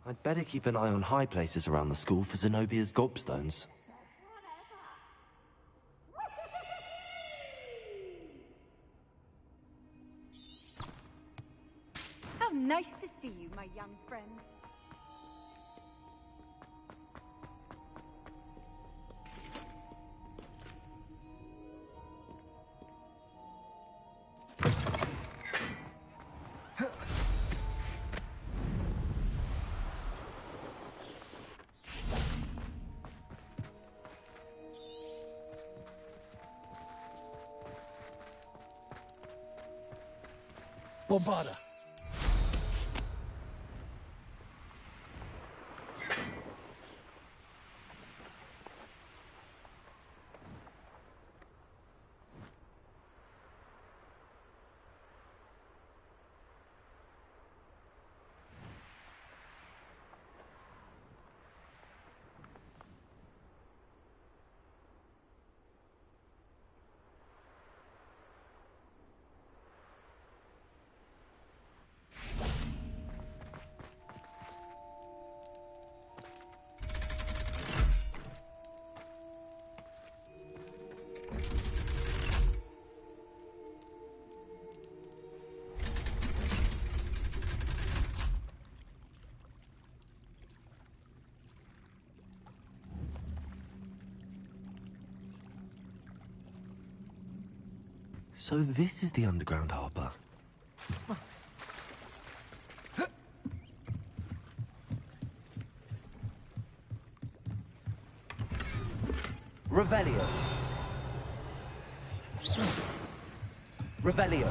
[SPEAKER 4] I'd better keep an eye on high places around the school for Zenobia's gobstones.
[SPEAKER 12] How nice to see you, my young friend.
[SPEAKER 2] Bombada.
[SPEAKER 4] So this is the underground harbor.
[SPEAKER 3] Revelio. Revelio.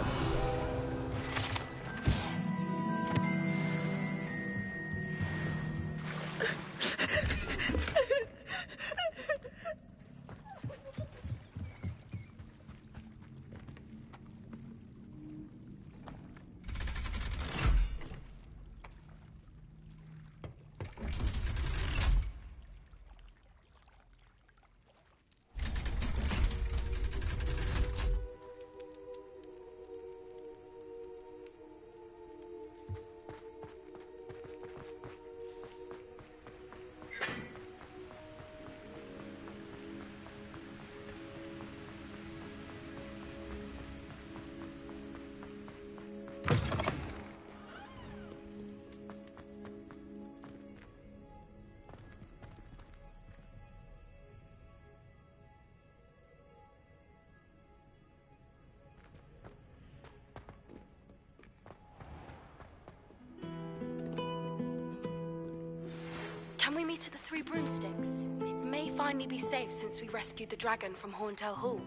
[SPEAKER 8] Can we meet at the Three Broomsticks? It may finally be safe since we rescued the dragon from Horntail Hall.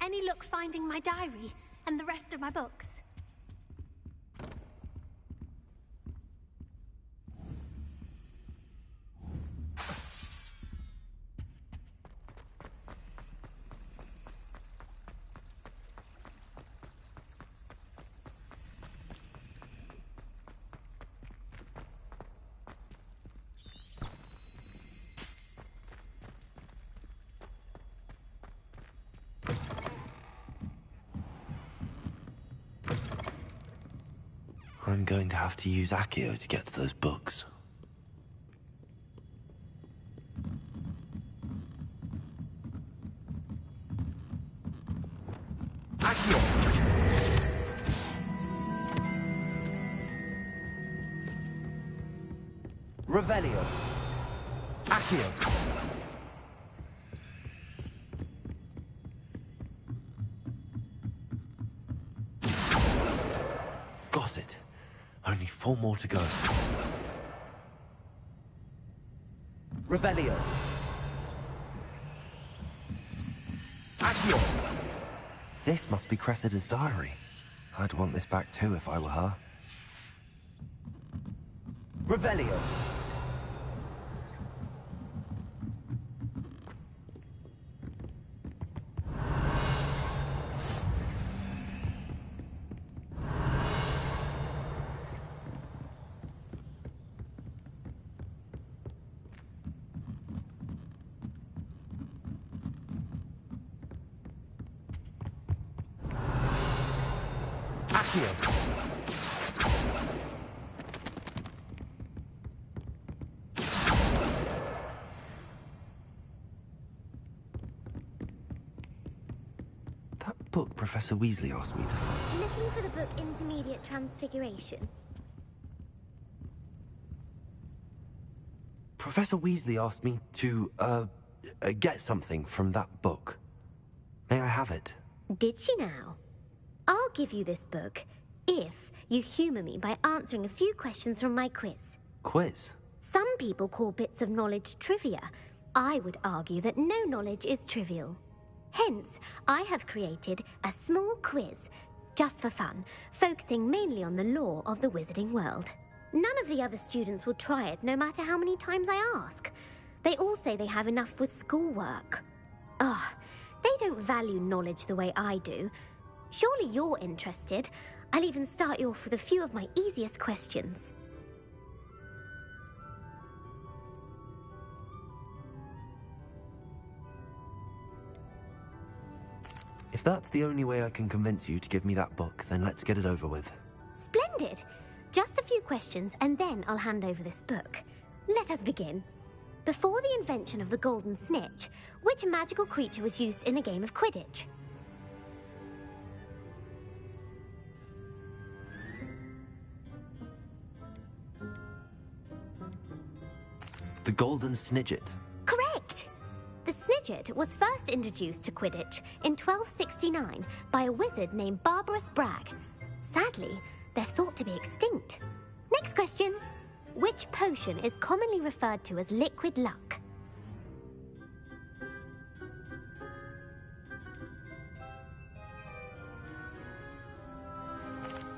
[SPEAKER 13] Any luck finding my diary and the rest of my books?
[SPEAKER 4] I'm going to have to use Accio to get to those books.
[SPEAKER 3] Revelio.
[SPEAKER 2] Accio.
[SPEAKER 4] Got it. Only 4 more to go.
[SPEAKER 3] Revelio.
[SPEAKER 2] Accio.
[SPEAKER 4] This must be Cressida's diary. I'd want this back too if I were her.
[SPEAKER 3] Revelio.
[SPEAKER 4] That book Professor Weasley asked me to find.
[SPEAKER 13] Looking for the book Intermediate Transfiguration?
[SPEAKER 4] Professor Weasley asked me to, get something from that book. May I have it?
[SPEAKER 13] Did she now? I'll give you this book if you humour me by answering a few questions from my quiz.
[SPEAKER 4] Quiz?
[SPEAKER 13] Some people call bits of knowledge trivia. I would argue that no knowledge is trivial. Hence, I have created a small quiz, just for fun, focusing mainly on the lore of the wizarding world. None of the other students will try it, no matter how many times I ask. They all say they have enough with schoolwork. Ugh, they don't value knowledge the way I do. Surely you're interested. I'll even start you off with a few of my easiest questions.
[SPEAKER 4] If that's the only way I can convince you to give me that book, then let's get it over with.
[SPEAKER 13] Splendid! Just a few questions, and then I'll hand over this book. Let us begin. Before the invention of the golden snitch, which magical creature was used in a game of Quidditch?
[SPEAKER 4] The Golden Snidget.
[SPEAKER 13] Correct! The Snidget was first introduced to Quidditch in 1269 by a wizard named Barbarous Bragg. Sadly, they're thought to be extinct. Next question. Which potion is commonly referred to as liquid luck?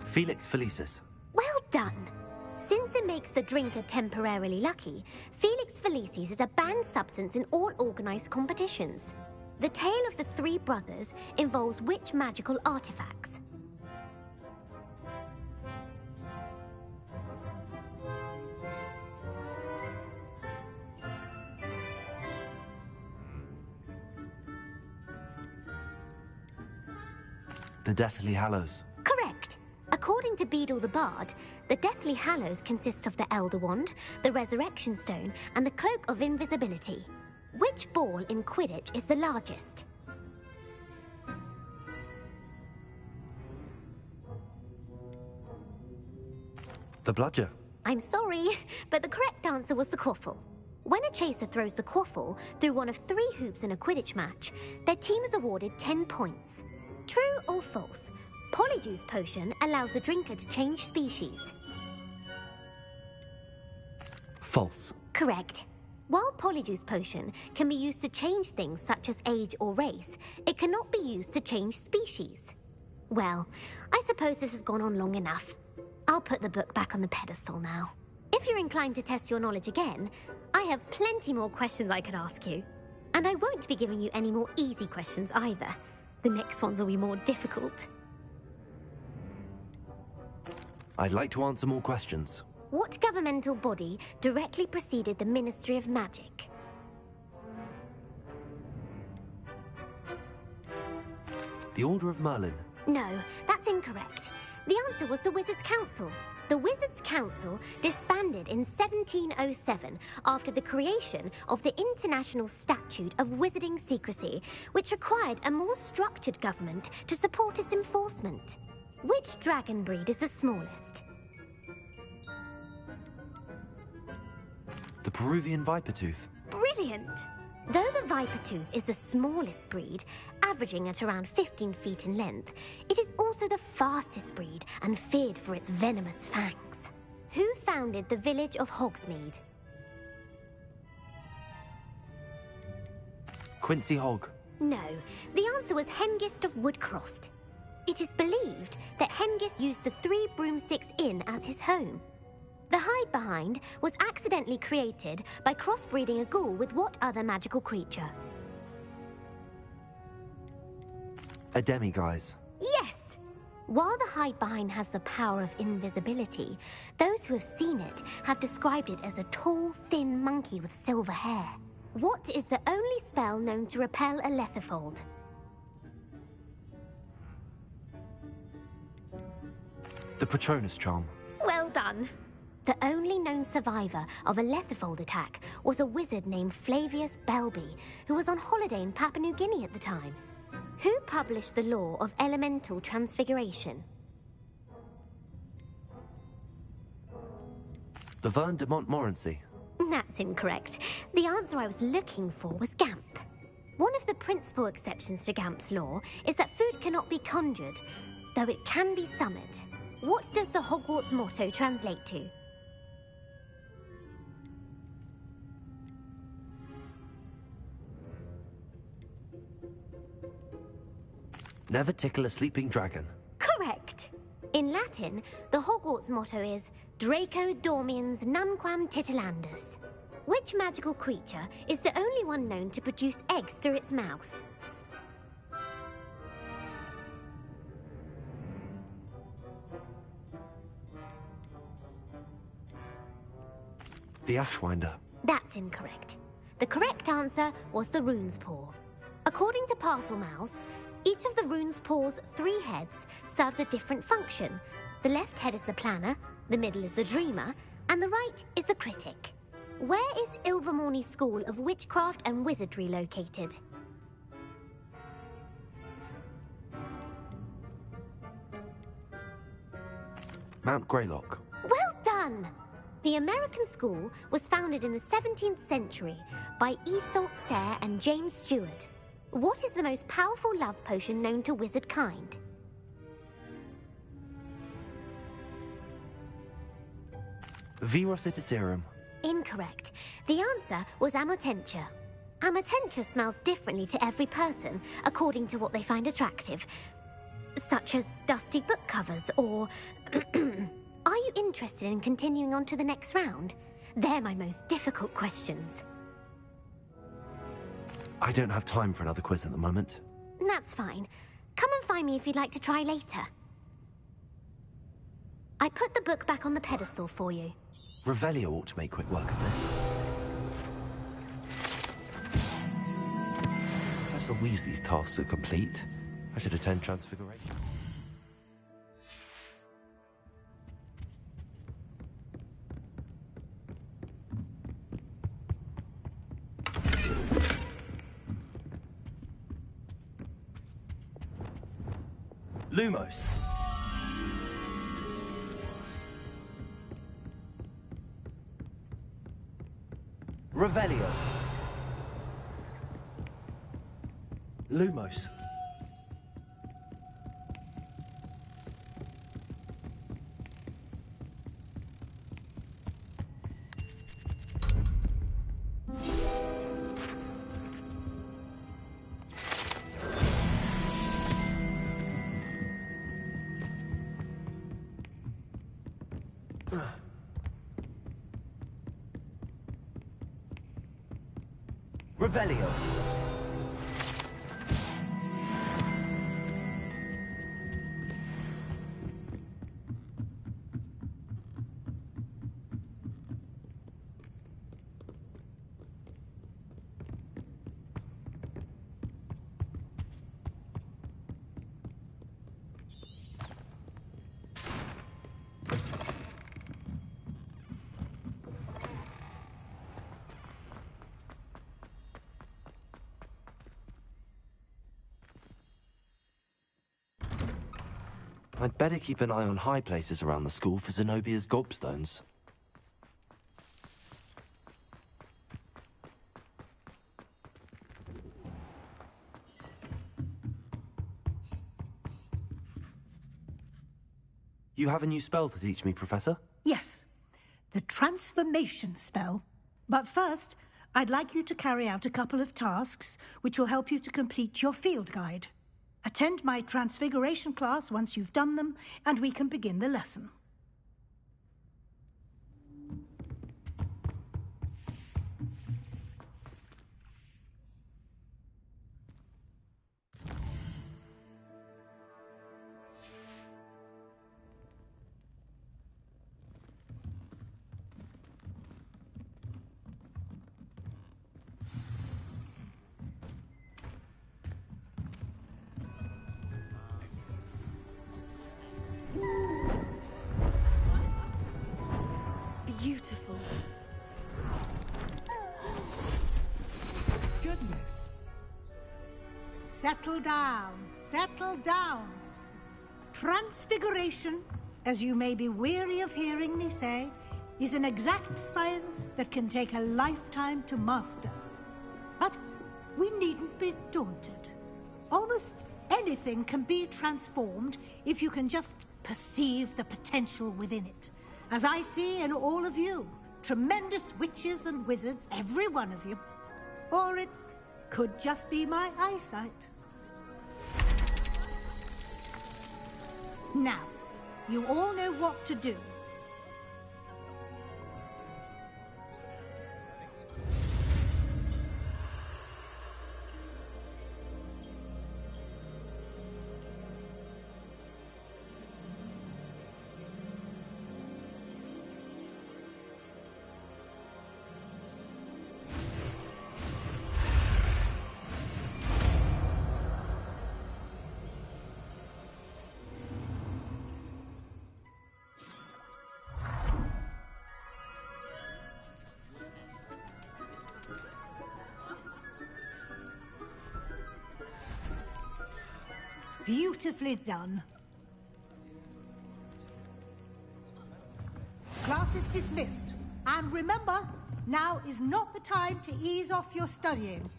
[SPEAKER 4] Felix Felicis.
[SPEAKER 13] Well done! Since it makes the drinker temporarily lucky, Felix Felicis is a banned substance in all organized competitions. The tale of the 3 brothers involves which magical artifacts?
[SPEAKER 4] The Deathly Hallows.
[SPEAKER 13] Correct. According to Beedle the Bard, the Deathly Hallows consist of the Elder Wand, the Resurrection Stone, and the Cloak of Invisibility. Which ball in Quidditch is the largest?
[SPEAKER 4] The Bludger.
[SPEAKER 13] I'm sorry, but the correct answer was the Quaffle. When a chaser throws the Quaffle through one of 3 hoops in a Quidditch match, their team is awarded 10 points. True or false? Polyjuice Potion allows the drinker to change species.
[SPEAKER 4] False.
[SPEAKER 13] Correct. While Polyjuice Potion can be used to change things such as age or race, it cannot be used to change species. Well, I suppose this has gone on long enough. I'll put the book back on the pedestal now. If you're inclined to test your knowledge again, I have plenty more questions I could ask you. And I won't be giving you any more easy questions either. The next ones will be more difficult.
[SPEAKER 4] I'd like to answer more questions.
[SPEAKER 13] What governmental body directly preceded the Ministry of Magic?
[SPEAKER 4] The Order of Merlin.
[SPEAKER 13] No, that's incorrect. The answer was the Wizards' Council. The Wizards' Council disbanded in 1707 after the creation of the International Statute of Wizarding Secrecy, which required a more structured government to support its enforcement. Which dragon breed is the smallest?
[SPEAKER 4] The Peruvian Vipertooth.
[SPEAKER 13] Brilliant! Though the Vipertooth is the smallest breed, averaging at around 15 feet in length, it is also the fastest breed and feared for its venomous fangs. Who founded the village of Hogsmeade?
[SPEAKER 4] Quincy Hogg.
[SPEAKER 13] No, the answer was Hengist of Woodcroft. It is believed that Hengist used the Three Broomsticks Inn as his home. The hide-behind was accidentally created by crossbreeding a ghoul with what other magical creature?
[SPEAKER 4] A demiguise.
[SPEAKER 13] Yes! While the hide-behind has the power of invisibility, those who have seen it have described it as a tall, thin monkey with silver hair. What is the only spell known to repel a lethifold?
[SPEAKER 4] The Patronus charm.
[SPEAKER 13] Well done. The only known survivor of a lethifold attack was a wizard named Flavius Belby, who was on holiday in Papua New Guinea at the time. Who published the law of elemental transfiguration?
[SPEAKER 4] Laverne de Montmorency.
[SPEAKER 13] That's incorrect. The answer I was looking for was Gamp. One of the principal exceptions to Gamp's law is that food cannot be conjured, though it can be summoned. What does the Hogwarts motto translate to?
[SPEAKER 4] Never tickle a sleeping dragon.
[SPEAKER 13] Correct! In Latin, the Hogwarts motto is Draco Dormiens Nunquam Titilandus. Which magical creature is the only one known to produce eggs through its mouth?
[SPEAKER 4] The Ashwinder.
[SPEAKER 13] That's incorrect. The correct answer was the Rune's Paw. According to Parselmouths, each of the Rune's Paw's 3 heads serves a different function. The left head is the planner, the middle is the dreamer, and the right is the critic. Where is Ilvermorny School of Witchcraft and Wizardry located?
[SPEAKER 4] Mount Greylock.
[SPEAKER 13] Well done! The American school was founded in the 17th century by Isolde Sayre and James Stewart. What is the most powerful love potion known to wizard kind?
[SPEAKER 4] Virositiserum.
[SPEAKER 13] Incorrect. The answer was Amotentia. Amotentia smells differently to every person, according to what they find attractive, such as dusty book covers or... Are you interested in continuing on to the next round? They're my most difficult questions.
[SPEAKER 4] I don't have time for another quiz at the moment.
[SPEAKER 13] That's fine. Come and find me if you'd like to try later. I put the book back on the pedestal for you.
[SPEAKER 4] Revelio ought to make quick work of this. Professor Weasley's tasks are complete. I should attend Transfiguration. Lumos. Revelio. Lumos. Revelio. I'd better keep an eye on high places around the school for Zenobia's gobstones. You have a new spell to teach me, Professor?
[SPEAKER 11] Yes, the transformation spell. But first, I'd like you to carry out a couple of tasks which will help you to complete your field guide. Attend my transfiguration class once you've done them, and we can begin the lesson.
[SPEAKER 8] Beautiful.
[SPEAKER 2] Goodness.
[SPEAKER 11] Settle down. Settle down. Transfiguration, as you may be weary of hearing me say, is an exact science that can take a lifetime to master. But we needn't be daunted. Almost anything can be transformed if you can just perceive the potential within it. As I see in all of you, tremendous witches and wizards, every one of you. Or it could just be my eyesight. Now, you all know what to do. Beautifully done. Class is dismissed. And remember, now is not the time to ease off your studying.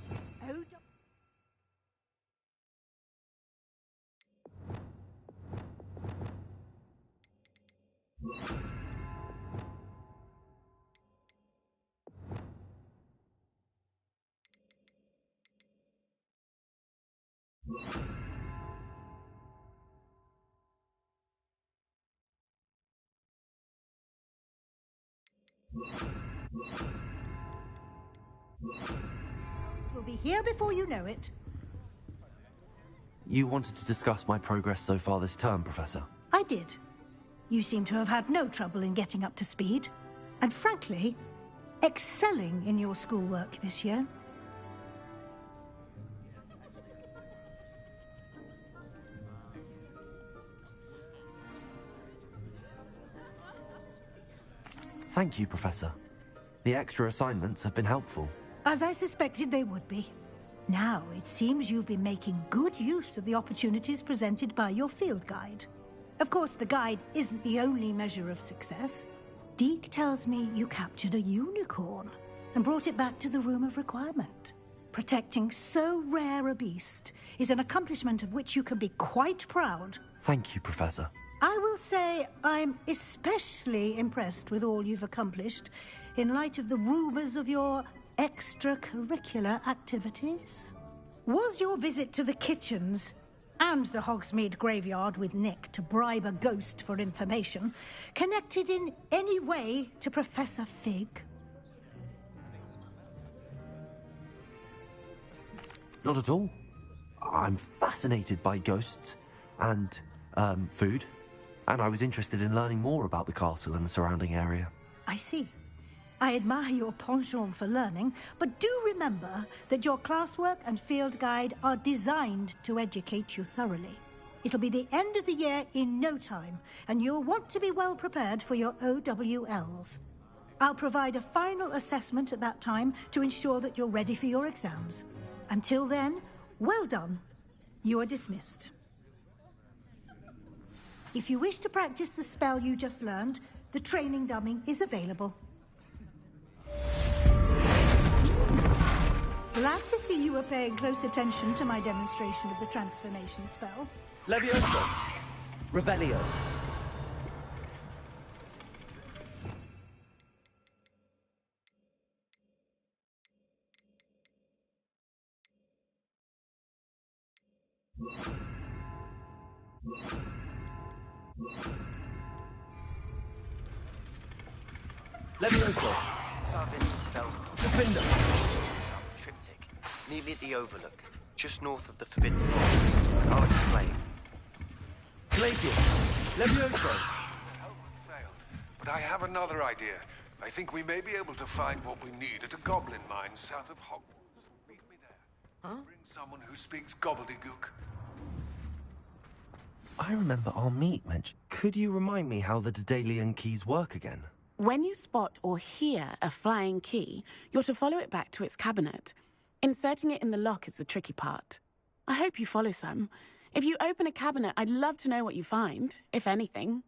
[SPEAKER 11] We'll be here before you know it.
[SPEAKER 4] You wanted to discuss my progress so far this term, Professor?
[SPEAKER 11] I did. You seem to have had no trouble in getting up to speed. And frankly, excelling in your schoolwork this year.
[SPEAKER 4] Thank you, Professor. The extra assignments have been helpful.
[SPEAKER 11] As I suspected they would be. Now, it seems you've been making good use of the opportunities presented by your field guide. Of course, the guide isn't the only measure of success. Deke tells me you captured a unicorn and brought it back to the Room of Requirement. Protecting so rare a beast is an accomplishment of which you can be quite proud.
[SPEAKER 4] Thank you, Professor.
[SPEAKER 11] I will say I'm especially impressed with all you've accomplished in light of the rumors of your extracurricular activities. Was your visit to the kitchens and the Hogsmeade graveyard with Nick to bribe a ghost for information connected in any way to Professor Fig?
[SPEAKER 4] Not at all. I'm fascinated by ghosts and, food. And I was interested in learning more about the castle and the surrounding area.
[SPEAKER 11] I see. I admire your penchant for learning, but do remember that your classwork and field guide are designed to educate you thoroughly. It'll be the end of the year in no time, and you'll want to be well prepared for your OWLs. I'll provide a final assessment at that time to ensure that you're ready for your exams. Until then, well done. You are dismissed. If you wish to practice the spell you just learned, the training dummy is available. Glad to see you were paying close attention to my demonstration of the transformation spell.
[SPEAKER 4] Levioso! Revelio! Levioso!
[SPEAKER 3] Since our visit to Feldcroft,
[SPEAKER 4] Defender!
[SPEAKER 3] the triptych, nearly at the Overlook, just north of the Forbidden Forest. I'll explain.
[SPEAKER 4] Glacius! Levioso!
[SPEAKER 1] Hogwarts failed, but I have another idea. I think we may be able to find what we need at a goblin mine south of Hogwarts. Meet me there. Bring someone who speaks gobbledygook.
[SPEAKER 4] I remember our meet, Mensch. Could you remind me how the Daedalian keys work again?
[SPEAKER 14] When you spot or hear a flying key, you're to follow it back to its cabinet. Inserting it in the lock is the tricky part. I hope you follow some. If you open a cabinet, I'd love to know what you find, if anything.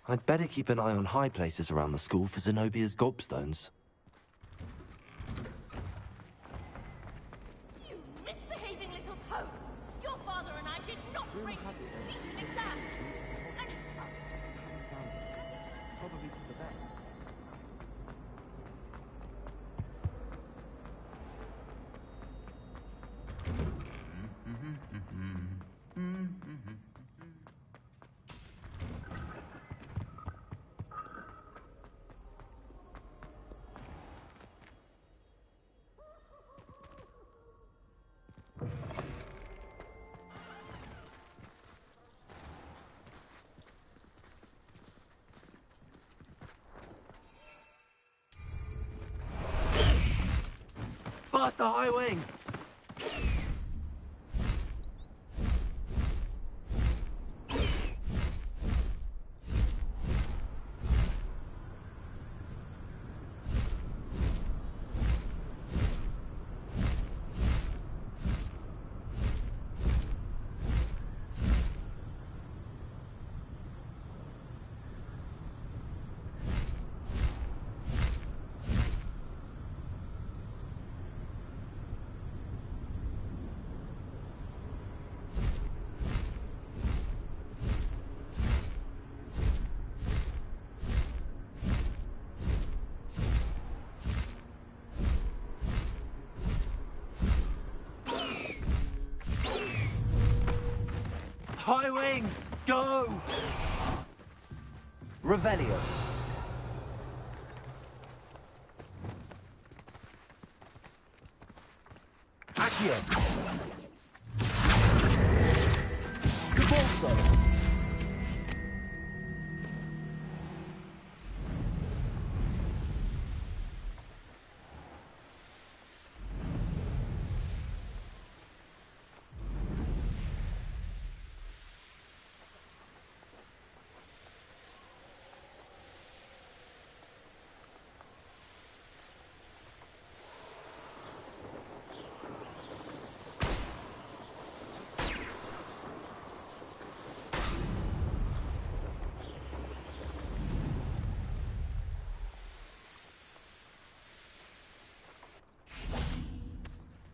[SPEAKER 4] I'd better keep an eye on high places around the school for Zenobia's gobstones.
[SPEAKER 10] You misbehaving little toad! Your father and I did not bring you to teach an exam!
[SPEAKER 5] Probably for the best.
[SPEAKER 4] Faster, High Wing! High Wing, go! Revelio.
[SPEAKER 2] Accio.
[SPEAKER 4] Cabalso.